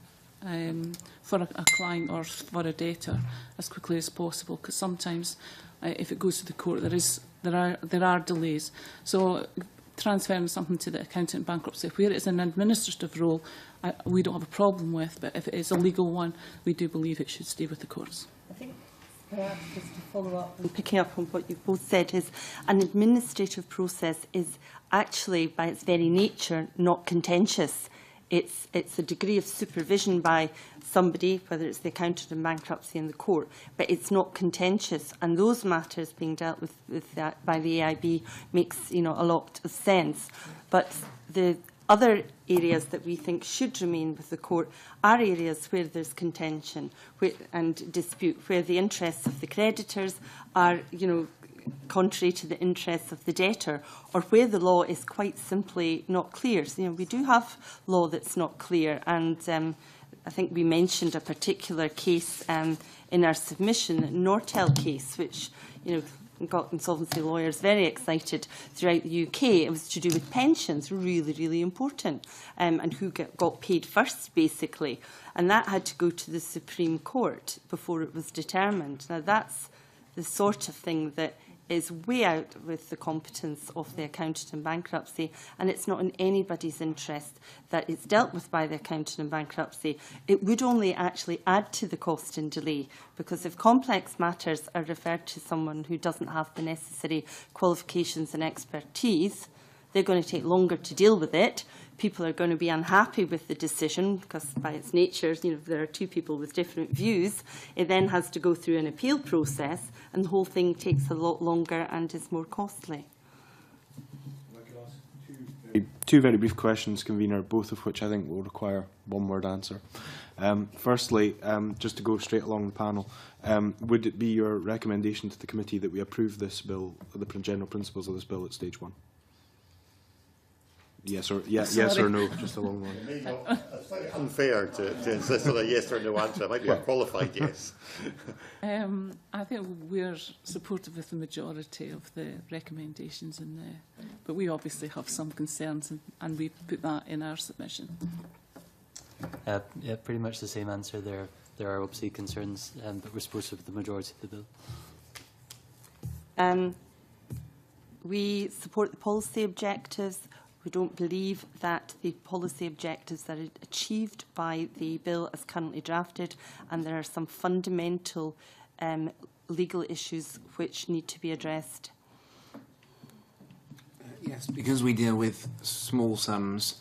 [SPEAKER 4] for a client or for a debtor as quickly as possible, because sometimes if it goes to the court there are delays. So transferring something to the accountant in bankruptcy, where it's an administrative role, we don't have a problem with, but if it is a legal one, we do believe it should stay with the courts.
[SPEAKER 6] I think perhaps just to follow up and picking up on what you've both said is an administrative process is actually by its very nature not contentious. It's a degree of supervision by somebody, whether it's the accountant in bankruptcy in the court, but it's not contentious. And those matters being dealt with that by the AIB makes a lot of sense. But the other areas that we think should remain with the court are areas where there's contention and dispute, where the interests of the creditors are, contrary to the interests of the debtor, or where the law is quite simply not clear. So, we do have law that's not clear, and I think we mentioned a particular case in our submission, the Nortel case, which got insolvency lawyers very excited throughout the UK. It was to do with pensions, really, really important, and who got paid first, basically. And that had to go to the Supreme Court before it was determined. Now, that's the sort of thing that is way out with the competence of the accountant in bankruptcy, and it's not in anybody's interest that it's dealt with by the accountant in bankruptcy. It would only actually add to the cost and delay, because if complex matters are referred to someone who doesn't have the necessary qualifications and expertise, they're going to take longer to deal with it. People are going to be unhappy with the decision because by its nature, there are two people with different views. It then has to go through an appeal process, and the whole thing takes a lot longer and is more costly.
[SPEAKER 15] Two very brief questions, Convener, both of which I think will require one-word answer. Firstly, just to go straight along the panel, would it be your recommendation to the committee that we approve this bill, the general principles of this bill at stage 1? Yes or no, just a long one.
[SPEAKER 1] It's slightly unfair to insist on a yes or no answer. It might be a qualified yes.
[SPEAKER 4] I think we're supportive of the majority of the recommendations in there, but we obviously have some concerns, and we put that in our submission.
[SPEAKER 3] Yeah, pretty much the same answer there. There are obviously concerns, but we're supportive of the majority of the bill.
[SPEAKER 6] We support the policy objectives. We don't believe that the policy objectives are achieved by the bill as currently drafted, and there are some fundamental legal issues which need to be addressed.
[SPEAKER 10] Yes, because we deal with small sums,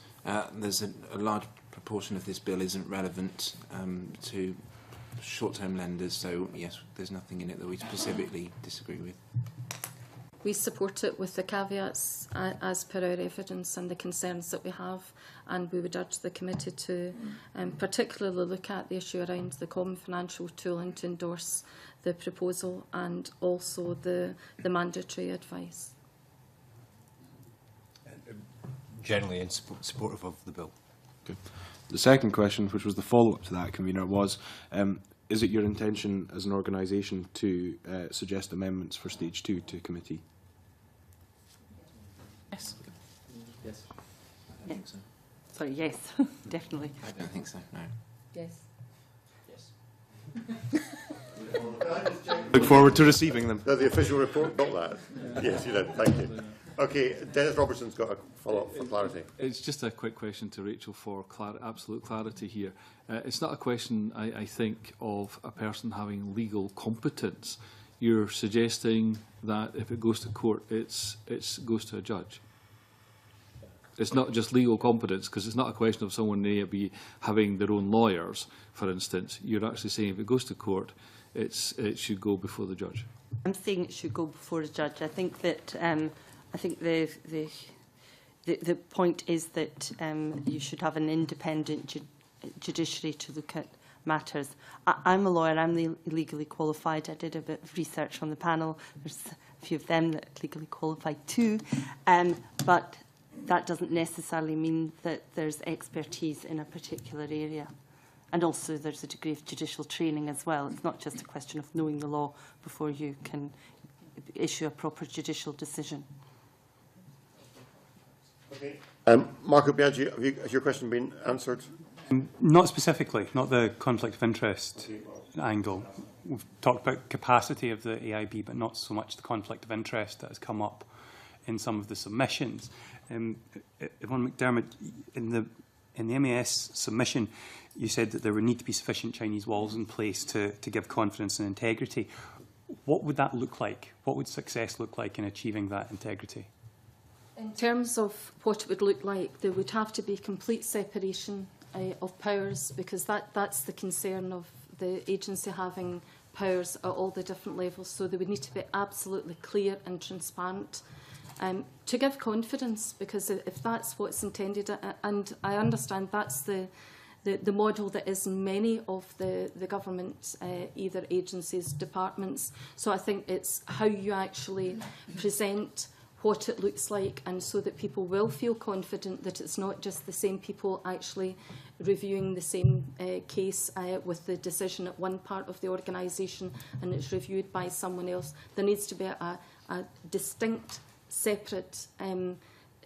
[SPEAKER 10] there's a large proportion of this bill isn't relevant to short-term lenders, so yes, there's nothing in it that we specifically disagree with.
[SPEAKER 5] We support it with the caveats as per our evidence and the concerns that we have, and we would urge the committee to particularly look at the issue around the common financial tool and to endorse the proposal and also the mandatory advice.
[SPEAKER 9] Generally in supportive of the bill.
[SPEAKER 15] Good. The second question, which was the follow-up to that, Convener, was is it your intention as an organisation to suggest amendments for stage 2 to committee?
[SPEAKER 4] Yes.
[SPEAKER 10] Yes. I don't think so.
[SPEAKER 6] Sorry, yes, definitely.
[SPEAKER 10] I don't think so, no.
[SPEAKER 5] Yes.
[SPEAKER 1] Yes.
[SPEAKER 15] Look forward to receiving them.
[SPEAKER 1] The official report got that. Yes, you did. Thank you. Okay, Dennis Robertson's got a follow-up for clarity.
[SPEAKER 7] It's just a quick question to Rachel for absolute clarity here. It's not a question, I think, of a person having legal competence. You're suggesting that if it goes to court, it goes to a judge. It's not just legal competence, because it's not a question of someone may be having their own lawyers, for instance. You're actually saying if it goes to court, it should go before the judge.
[SPEAKER 6] I'm saying it should go before a judge. I think that the point is that you should have an independent judiciary to look at matters. I'm a lawyer. I'm legally qualified. I did a bit of research on the panel. There's a few of them that are legally qualified too, but that doesn't necessarily mean that there's expertise in a particular area. And also there's a degree of judicial training as well. It's not just a question of knowing the law before you can issue a proper judicial decision.
[SPEAKER 1] Okay. Marco Biaggi, has your question been answered?
[SPEAKER 14] Not specifically, not the conflict of interest angle. We've talked about capacity of the AIB, but not so much the conflict of interest that has come up in some of the submissions. Yvonne McDermott, in the MAS submission, you said that there would need to be sufficient Chinese walls in place to give confidence and integrity. What would that look like? What would success look like in achieving that integrity?
[SPEAKER 5] In terms of what it would look like, there would have to be complete separation of powers, because that's the concern of the agency having powers at all the different levels. So they would need to be absolutely clear and transparent to give confidence, because if that's what's intended, and I understand that's the model that is in many of the government, either agencies, departments. So I think it's how you actually present what it looks like, and so that people will feel confident that it's not just the same people actually reviewing the same case with the decision at one part of the organisation and it's reviewed by someone else. There needs to be a distinct, separate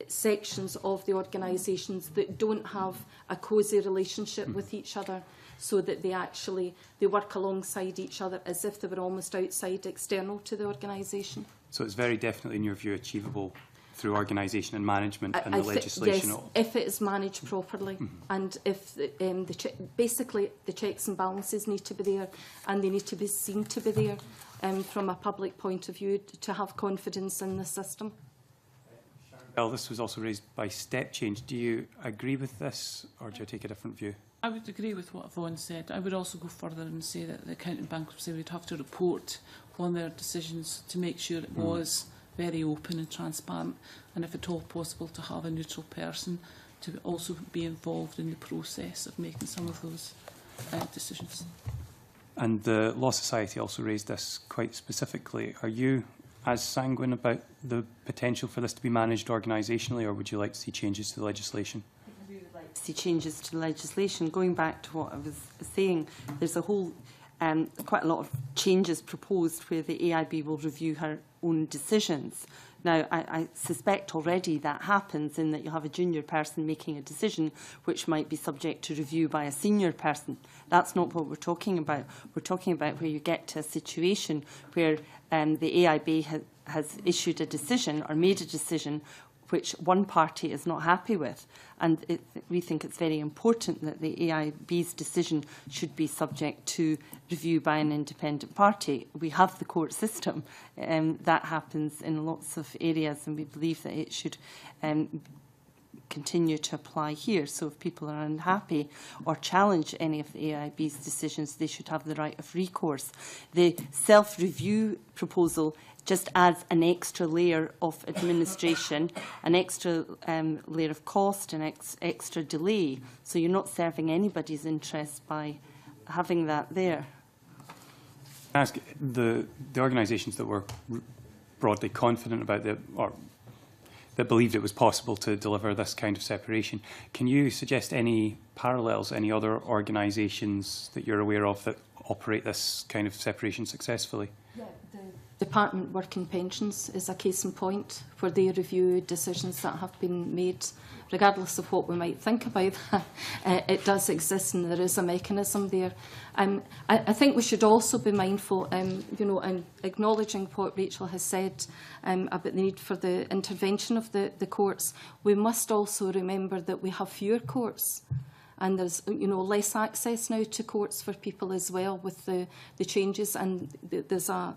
[SPEAKER 5] sections of the organisations that don't have a cosy relationship with each other, so that they work alongside each other as if they were almost outside, external to the organisation. So
[SPEAKER 14] it's very definitely, in your view, achievable through organisation and management and the legislation?
[SPEAKER 5] Yes, if it is managed properly, and if basically the checks and balances need to be there, and they need to be seen to be there from a public point of view, to have confidence in the system.
[SPEAKER 14] Well, this was also raised by Step Change. Do you agree with this, or do you take a different view?
[SPEAKER 4] I would agree with what Yvonne said. I would also go further and say that the Accounting Bankruptcy would have to report on their decisions to make sure it was very open and transparent, and if at all possible to have a neutral person to also be involved in the process of making some of those decisions.
[SPEAKER 14] And the Law Society also raised this quite specifically. Are you as sanguine about the potential for this to be managed organisationally, or would you like to see changes to the legislation?
[SPEAKER 6] We would like to see changes to the legislation. Going back to what I was saying, there's a whole quite a lot of changes proposed where the AIB will review her own decisions. Now, I suspect already that happens, in that you have a junior person making a decision which might be subject to review by a senior person. That's not what we're talking about. We're talking about where you get to a situation where the AIB has issued a decision or made a decision which one party is not happy with. And we think it's very important that the AIB's decision should be subject to review by an independent party. We have the court system. That happens in lots of areas, and we believe that it should continue to apply here. So if people are unhappy or challenge any of the AIB's decisions, they should have the right of recourse. The self-review proposal just adds an extra layer of administration, an extra layer of cost, an extra delay. So you're not serving anybody's interest by having that there.
[SPEAKER 14] I ask the organisations that were broadly confident about that believed it was possible to deliver this kind of separation. Can you suggest any parallels, any other organisations that you're aware of that operate this kind of separation successfully?
[SPEAKER 5] Yeah, the Department Working Pensions is a case in point, where they review decisions that have been made. Regardless of what we might think about that, it does exist, and there is a mechanism there. I think we should also be mindful, and acknowledging what Rachel has said about the need for the intervention of the courts. We must also remember that we have fewer courts, and there's less access now to courts for people as well with the changes, and there's a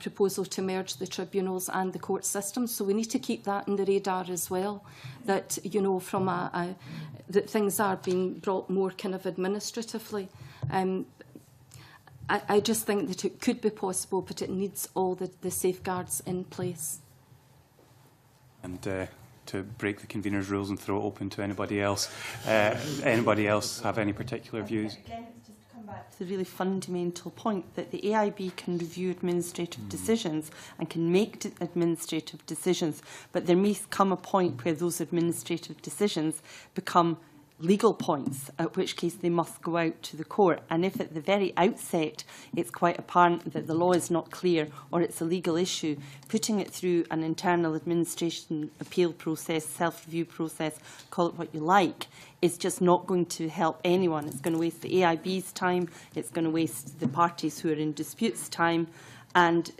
[SPEAKER 5] proposal to merge the tribunals and the court system. So we need to keep that in the radar as well, that from that things are being brought more kind of administratively. I just think that it could be possible, but it needs all the safeguards in place.
[SPEAKER 14] And to break the convener's rules and throw it open to anybody else. Anybody else have any particular views?
[SPEAKER 6] Again, it's just to come back to the really fundamental point that the AIB can review administrative decisions and can make administrative decisions, but there may come a point where those administrative decisions become legal points, at which case they must go out to the court. And if at the very outset it's quite apparent that the law is not clear or it's a legal issue, putting it through an internal administration appeal process, self-review process, call it what you like, is just not going to help anyone. It's going to waste the AIB's time, it's going to waste the parties who are in disputes time, and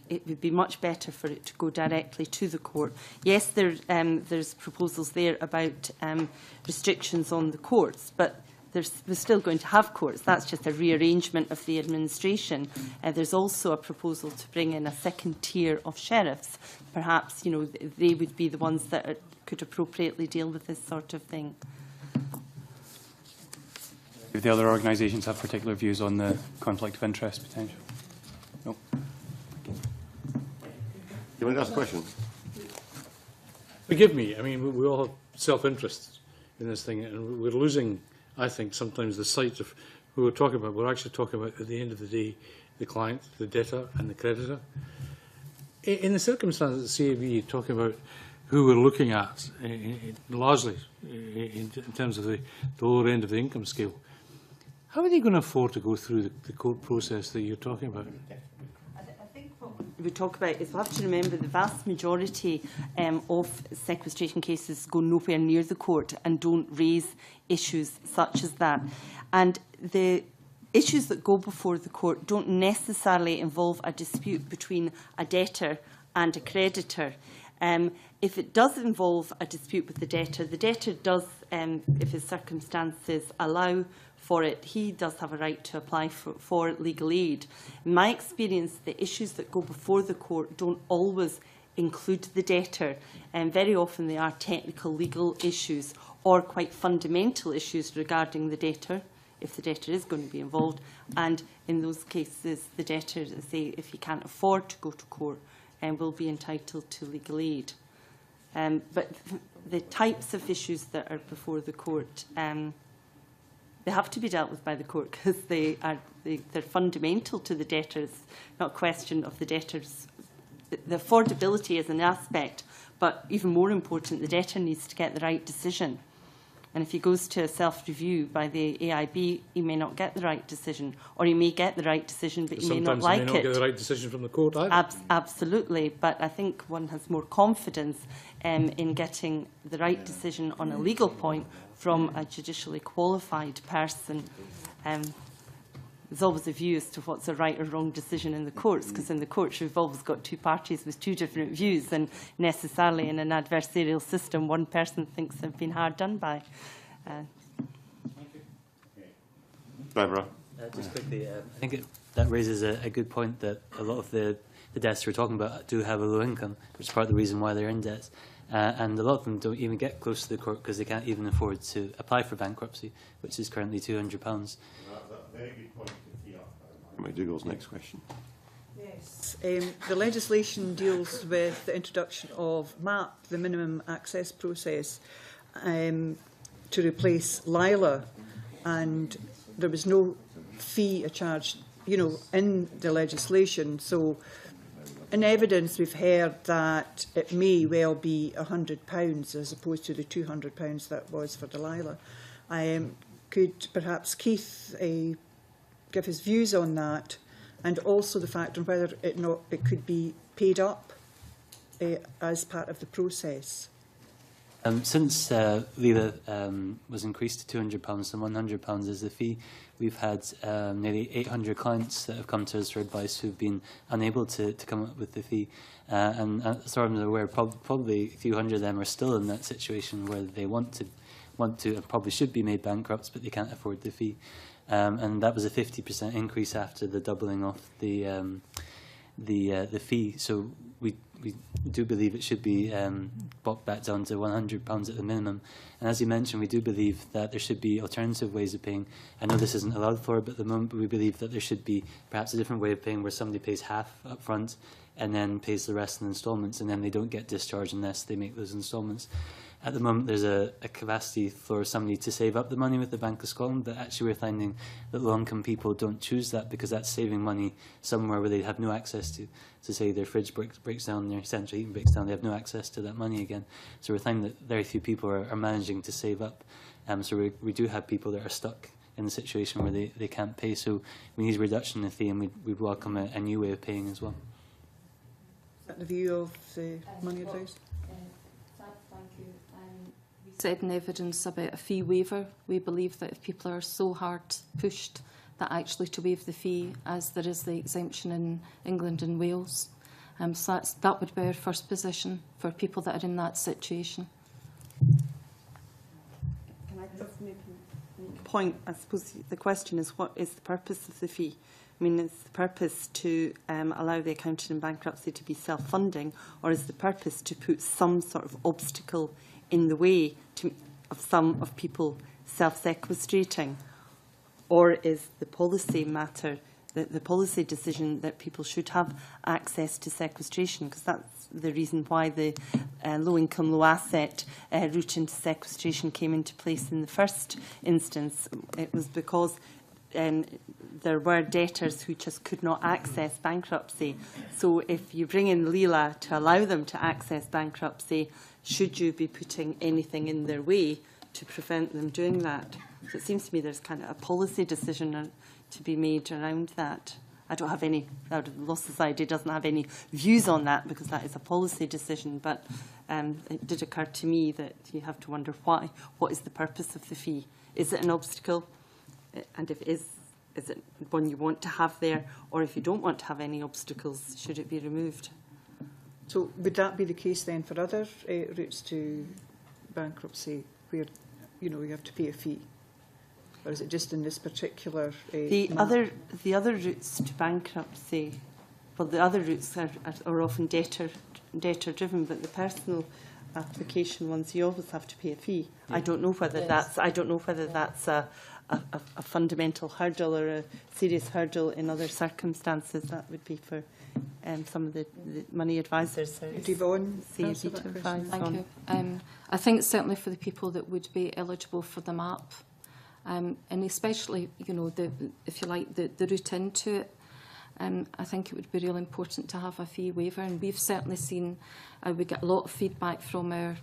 [SPEAKER 6] it would be much better for it to go directly to the court. Yes, there's proposals there about restrictions on the courts, but we're still going to have courts. That's just a rearrangement of the administration. There's also a proposal to bring in a second tier of sheriffs. Perhaps, you know, they would be the ones that could appropriately deal with this sort of thing.
[SPEAKER 14] If the other organisations have particular views on the conflict of interest potential. No.
[SPEAKER 1] You want to ask a question?
[SPEAKER 2] Forgive me. I mean, we all have self-interest in this thing, and we're losing, I think, sometimes the sight of who we're talking about. We're actually talking about, at the end of the day, the client, the debtor and the creditor. In the circumstances of the CAB, talking about who we're looking at, largely in terms of the lower end of the income scale, how are they going to afford to go through the court process that you're talking about?
[SPEAKER 6] I think what we talk about is we have to remember the vast majority of sequestration cases go nowhere near the court and don't raise issues such as that. And the issues that go before the court don't necessarily involve a dispute between a debtor and a creditor. If it does involve a dispute with the debtor does, if his circumstances allow for it, he does have a right to apply for legal aid. In my experience, the issues that go before the court don't always include the debtor, and very often they are technical legal issues or quite fundamental issues regarding the debtor, if the debtor is going to be involved. And in those cases, the debtor, say, if he can't afford to go to court, will be entitled to legal aid. But the types of issues that are before the court, they have to be dealt with by the court because they're fundamental to the debtors, not a question of the debtors. The affordability is an aspect, but even more important, the debtor needs to get the right decision. And if he goes to a self-review by the AIB, he may not get the right decision, or he may get the right decision, but he may not like it.
[SPEAKER 2] Sometimes he may not get the right decision from the court either.
[SPEAKER 6] Absolutely, but I think one has more confidence in getting the right decision on a legal point from a judicially qualified person. There's always a view as to what's a right or wrong decision in the courts, because in the courts we've always got two parties with two different views, and necessarily in an adversarial system one person thinks they've been hard done by.
[SPEAKER 1] Barbara.
[SPEAKER 3] Just quickly, I think that raises a good point that a lot of the debts we're talking about do have a low income, which is part of the reason why they're in debt. And a lot of them don't even get close to the court because they can't even afford to apply for bankruptcy, which is currently £200.
[SPEAKER 1] That's a very good point. McDougall's next question.
[SPEAKER 11] Yes. The legislation deals with the introduction of MAP, the minimum access process, to replace LILA, and there was no fee charged, you know, in the legislation. So, in evidence, we've heard that it may well be £100 as opposed to the £200 that was for the LILA. Could perhaps Keith give his views on that, and also the fact on whether it could be paid up as part of the process?
[SPEAKER 3] Since LILA was increased to £200 and £100 is the fee, we've had nearly 800 clients that have come to us for advice who've been unable to come up with the fee. And as far as I'm aware, probably a few hundred of them are still in that situation where they want to and probably should be made bankrupt, but they can't afford the fee. And that was a 50% increase after the doubling of the fee. So we do believe it should be brought back down to £100 at the minimum. And as you mentioned, we do believe that there should be alternative ways of paying. I know this isn't allowed for, but at the moment we believe that there should be perhaps a different way of paying where somebody pays half up front and then pays the rest in instalments, and then they don't get discharged unless they make those instalments. At the moment, there's a capacity for somebody to save up the money with the Bank of Scotland, but actually we're finding that low-income people don't choose that because that's saving money somewhere where they have no access to. So say their fridge breaks down, their central heating breaks down, they have no access to that money again. So we're finding that very few people are managing to save up. So we do have people that are stuck in the situation where they can't pay. So we need a reduction in the fee, and we'd welcome a new way of paying as well.
[SPEAKER 11] Is that the view of the money advice?
[SPEAKER 5] Thank you. We said in evidence about a fee waiver. We believe that if people are so hard pushed that actually to waive the fee, as there is the exemption in England and Wales, So that would be our first position for people that are in that situation.
[SPEAKER 6] Can I just make a point? I suppose the question is, what is the purpose of the fee? I mean, is the purpose to allow the accountant in bankruptcy to be self-funding, or is the purpose to put some sort of obstacle in the way of some of people self-sequestrating? Or is the policy matter, the policy decision that people should have access to sequestration? Because that's the reason why the low-income, low-asset route into sequestration came into place in the first instance. It was because there were debtors who just could not access bankruptcy. So if you bring in LELA to allow them to access bankruptcy, should you be putting anything in their way to prevent them doing that? So it seems to me there's kind of a policy decision to be made around that. I don't have any, the Law Society doesn't have any views on that because that is a policy decision, but it did occur to me that you have to wonder why. What is the purpose of the fee? Is it an obstacle? And if it is it one you want to have there? Or if you don't want to have any obstacles, should it be removed?
[SPEAKER 11] So would that be the case then for other routes to bankruptcy where, you know, you have to pay a fee? Or is it just in this particular
[SPEAKER 6] the other routes to bankruptcy, well, the other routes are often debtor driven, but the personal application ones, you always have to pay a fee. Yeah. I don't know whether that's a fundamental hurdle or a serious hurdle in other circumstances. That would be for some of the money advisors.
[SPEAKER 11] Thank you.
[SPEAKER 5] I think certainly for the people that would be eligible for the MAP, and especially, you know, if you like, the route into it, I think it would be really important to have a fee waiver. And we've certainly seen, we get a lot of feedback from our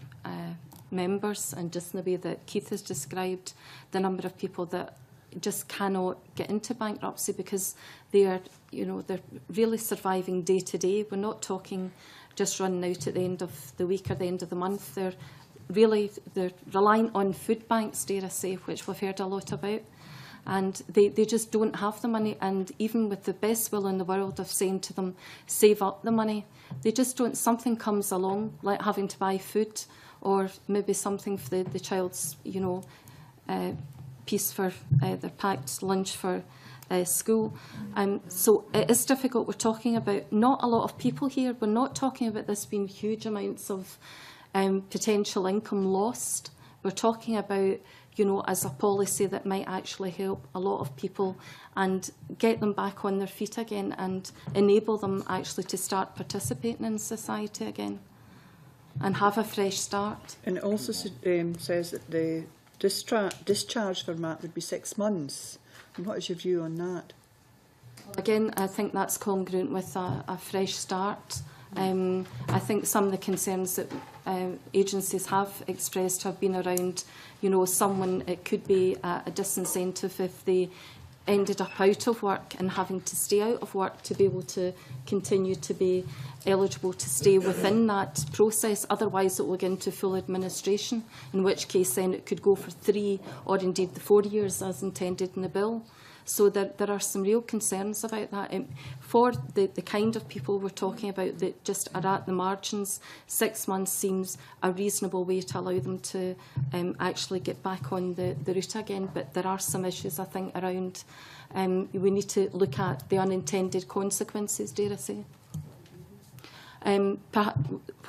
[SPEAKER 5] members, and just in the way that Keith has described, the number of people that just cannot get into bankruptcy because they are, you know, they're really surviving day to day. We're not talking just running out at the end of the week or the end of the month. They're relying on food banks, dare I say, which we've heard a lot about. And they just don't have the money. And even with the best will in the world of saying to them, save up the money, they just don't. Something comes along, like having to buy food, or maybe something for the child's, you know, piece for their packed lunch for school. So it is difficult. We're talking about not a lot of people here. We're not talking about this being huge amounts of potential income lost. We're talking about, you know, as a policy that might actually help a lot of people and get them back on their feet again and enable them actually to start participating in society again and have a fresh start.
[SPEAKER 11] And it also says that the discharge for MAP would be 6 months. And what is your view on that?
[SPEAKER 5] Again, I think that's congruent with a fresh start. I think some of the concerns that agencies have expressed have been around, you know, it could be a disincentive if they ended up out of work and having to stay out of work to be able to continue to be eligible to stay within that process. Otherwise it will get into full administration, in which case then it could go for 3 or indeed the 4 years as intended in the bill. So there are some real concerns about that. For the kind of people we're talking about that just are at the margins, 6 months seems a reasonable way to allow them to actually get back on the route again. But there are some issues, I think, around we need to look at the unintended consequences, dare I say.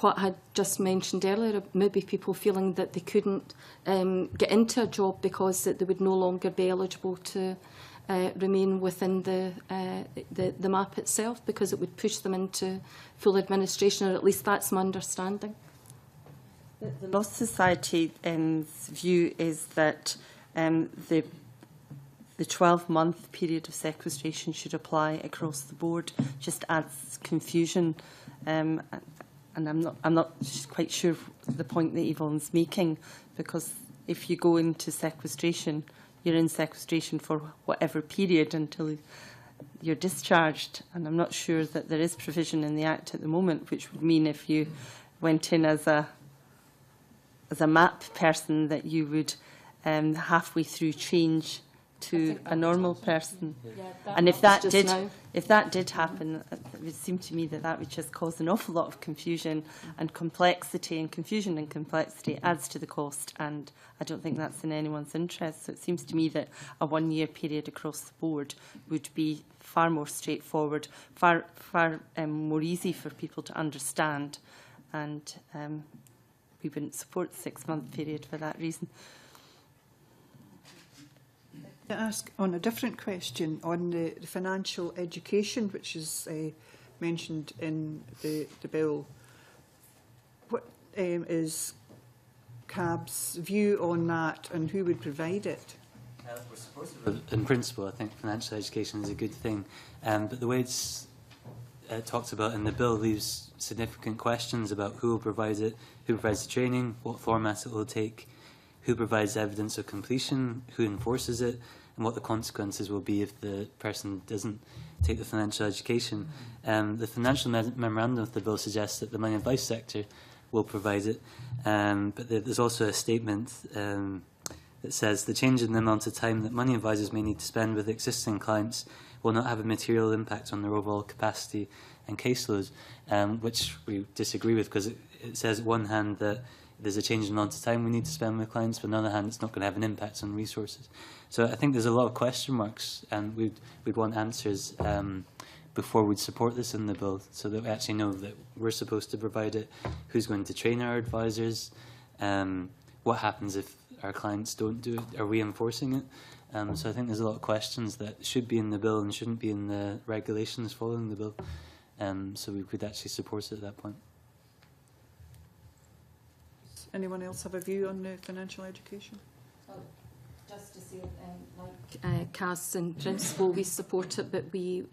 [SPEAKER 5] What I had just mentioned earlier, maybe people feeling that they couldn't get into a job because that they would no longer be eligible to remain within the MAP itself because it would push them into full administration, or at least that's my understanding.
[SPEAKER 6] The Law Society's view is that the 12-month period of sequestration should apply across the board. Just adds confusion, and I'm not quite sure the point that Yvonne's making, because if you go into sequestration, you're in sequestration for whatever period until you're discharged. And I'm not sure that there is provision in the Act at the moment, which would mean if you went in as a MAP person that you would halfway through change to a normal person.
[SPEAKER 5] Yeah,
[SPEAKER 6] And if
[SPEAKER 5] was
[SPEAKER 6] that
[SPEAKER 5] just
[SPEAKER 6] did happen, it would seem to me that that would just cause an awful lot of confusion and complexity, and confusion and complexity adds to the cost, and I don't think that's in anyone's interest. So it seems to me that a one-year period across the board would be far more straightforward, far more easy for people to understand, and we wouldn't support the 6-month period for that reason.
[SPEAKER 11] To ask on a different question on the financial education, which is mentioned in the bill, what is CAB's view on that, and who would provide it?
[SPEAKER 3] We're supportive. In principle, I think financial education is a good thing, but the way it's talked about in the bill leaves significant questions about who will provide it, who provides the training, what format it will take, who provides evidence of completion, who enforces it, and what the consequences will be if the person doesn't take the financial education. The financial memorandum of the bill suggests that the money advice sector will provide it, but there's also a statement that says the change in the amount of time that money advisors may need to spend with existing clients will not have a material impact on their overall capacity and caseload, which we disagree with, because it says on one hand that there's a change in the amount of time we need to spend with clients, but on the other hand, it's not going to have an impact on resources. So I think there's a lot of question marks, and we'd want answers before we'd support this in the bill, so that we actually know that we're supposed to provide it, who's going to train our advisors, what happens if our clients don't do it, are we enforcing it? So I think there's a lot of questions that should be in the bill and shouldn't be in the regulations following the bill, so we could actually support it at that point.
[SPEAKER 11] Anyone else have a view on financial education?
[SPEAKER 5] Just to say, like CAS in principle, we support it, but we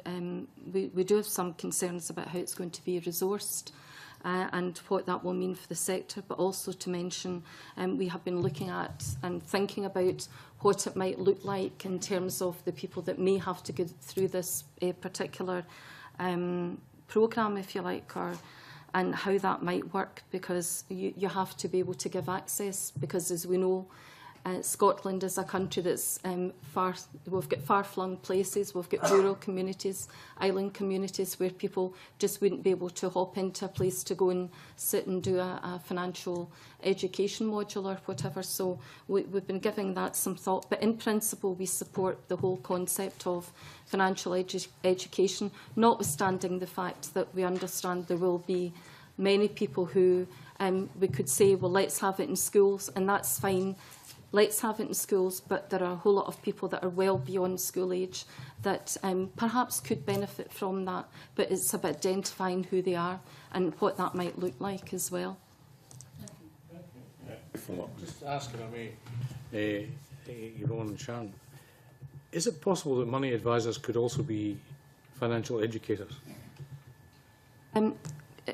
[SPEAKER 5] do have some concerns about how it's going to be resourced and what that will mean for the sector, but also to mention we have been looking at and thinking about what it might look like in terms of the people that may have to go through this particular programme, if you like, and how that might work, because you have to be able to give access, because as we know, Scotland is a country that's we've got far-flung places, we've got rural communities, island communities where people just wouldn't be able to hop into a place to go and sit and do a financial education module or whatever. So we've been giving that some thought, but in principle we support the whole concept of financial education, notwithstanding the fact that we understand there will be many people who we could say, well, let's have it in schools, and that's fine. Let's have it in schools, but there are a whole lot of people that are well beyond school age that perhaps could benefit from that, but it's about identifying who they are and what that might look like as well.
[SPEAKER 2] Just ask, if I may, Yvonne and Sharon, is it possible that money advisors could also be financial educators?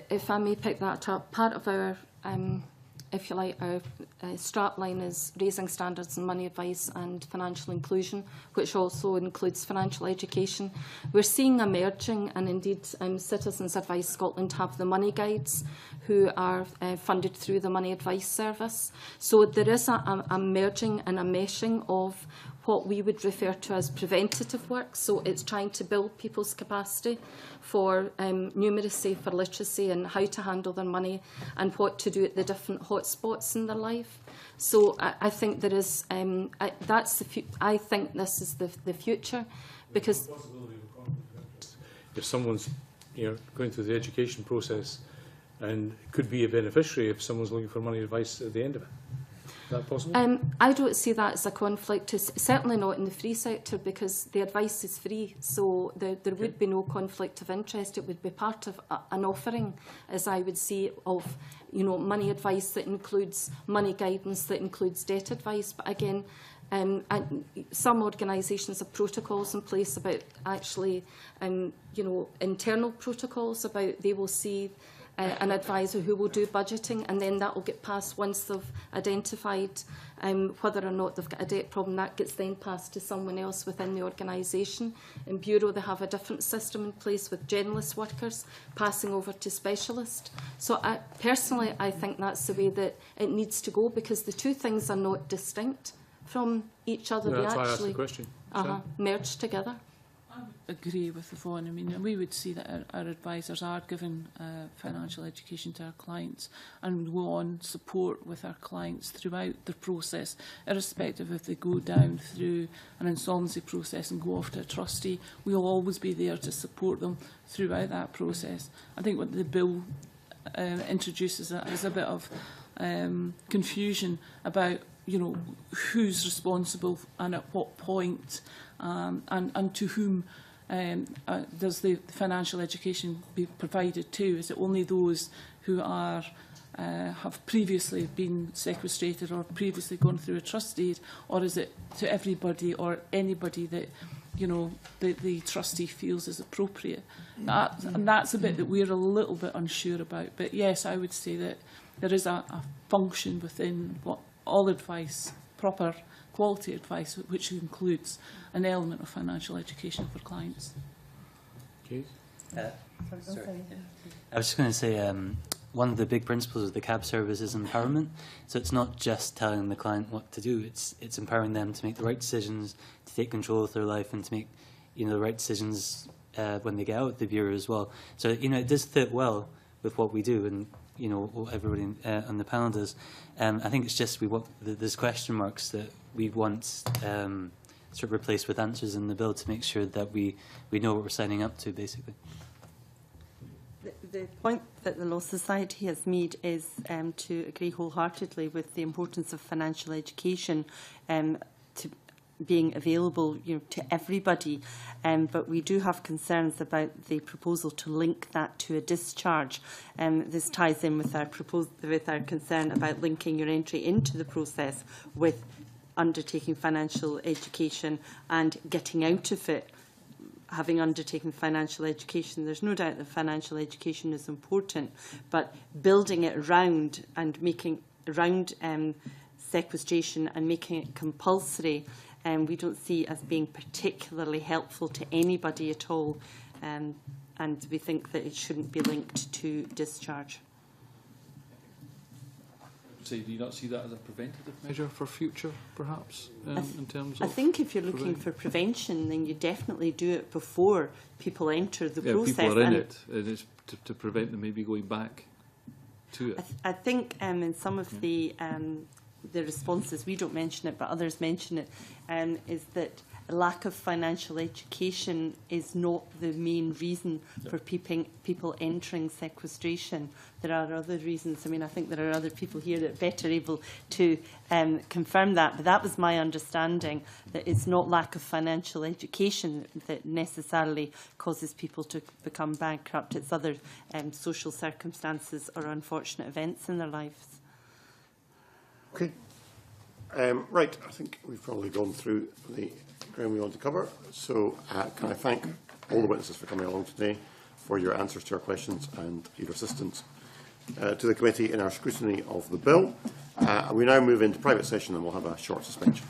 [SPEAKER 5] If I may pick that up, part of our if you like, our strapline is raising standards in money advice and financial inclusion, which also includes financial education. We're seeing a merging, and indeed Citizens Advice Scotland have the money guides who are funded through the Money Advice Service. So there is a merging and a meshing of what we would refer to as preventative work. So it's trying to build people's capacity for numeracy, for literacy, and how to handle their money and what to do at the different hotspots in their life. So I think there is, I think this is the future, because
[SPEAKER 2] if someone's going through the education process and could be a beneficiary if someone's looking for money advice at the end of it. Is that possible? I
[SPEAKER 5] don't see that as a conflict, certainly not in the free sector, because the advice is free, so there would be no conflict of interest. It would be part of an offering, as I would see, of money advice that includes money guidance, that includes debt advice. But again, some organisations have protocols in place about actually, internal protocols about they will see an advisor who will do budgeting, and then that will get passed once they've identified whether or not they've got a debt problem. That gets then passed to someone else within the organisation. In Bureau, they have a different system in place with generalist workers passing over to specialists. So personally, I think that's the way that it needs to go, because the two things are not distinct from each other.
[SPEAKER 2] No, that's why I asked the question.
[SPEAKER 5] merged together.
[SPEAKER 4] I would agree with Yvonne. I mean, we would see that our advisors are giving financial education to our clients and will on support with our clients throughout the process, irrespective if they go down through an insolvency process and go off to a trustee. We'll always be there to support them throughout that process. I think what the bill introduces is a bit of confusion about, you know, who's responsible and at what point, and to whom does the financial education be provided to? Is it only those who are have previously been sequestrated or previously gone through a trust deed, or is it to everybody or anybody that, you know, the trustee feels is appropriate? And that's a bit that we're a little bit unsure about. But yes, I would say that there is a function within what all advice, proper quality advice, which includes an element of financial education for clients.
[SPEAKER 2] Okay.
[SPEAKER 3] Sorry. I was just going to say, one of the big principles of the CAB service is empowerment. So it's not just telling the client what to do, it's empowering them to make the right decisions, to take control of their life and to make, you know, the right decisions when they get out of the bureau as well. So, you know, it does fit well with what we do and, you know, what everybody on the panel does. I think it's just there's question marks that we want sort of replaced with answers in the bill to make sure that we know what we're signing up to, basically.
[SPEAKER 6] The point that the Law Society has made is to agree wholeheartedly with the importance of financial education to being available, you know, to everybody. But we do have concerns about the proposal to link that to a discharge. This ties in with our concern about linking your entry into the process with undertaking financial education and getting out of it. Having undertaken financial education, there's no doubt that financial education is important, but building it around and making around sequestration and making it compulsory, we don't see as being particularly helpful to anybody at all, and we think that it shouldn't be linked to discharge.
[SPEAKER 7] So do you not see that as a preventative measure for future, perhaps, in terms of...
[SPEAKER 6] I think if you're looking for prevention, then you definitely do it before people enter the process.
[SPEAKER 7] People are in it. It is to prevent them maybe going back to it.
[SPEAKER 6] I think in some of the responses, we don't mention it, but others mention it, is that a lack of financial education is not the main reason for people entering sequestration. There are other reasons. I mean, I think there are other people here that are better able to confirm that, but that was my understanding, that it's not lack of financial education that necessarily causes people to become bankrupt. It's other social circumstances or unfortunate events in their lives.
[SPEAKER 1] Okay. Right, I think we've probably gone through the ground we want to cover. So can I thank all the witnesses for coming along today, for your answers to our questions and your assistance to the committee in our scrutiny of the bill. We now move into private session and we'll have a short suspension.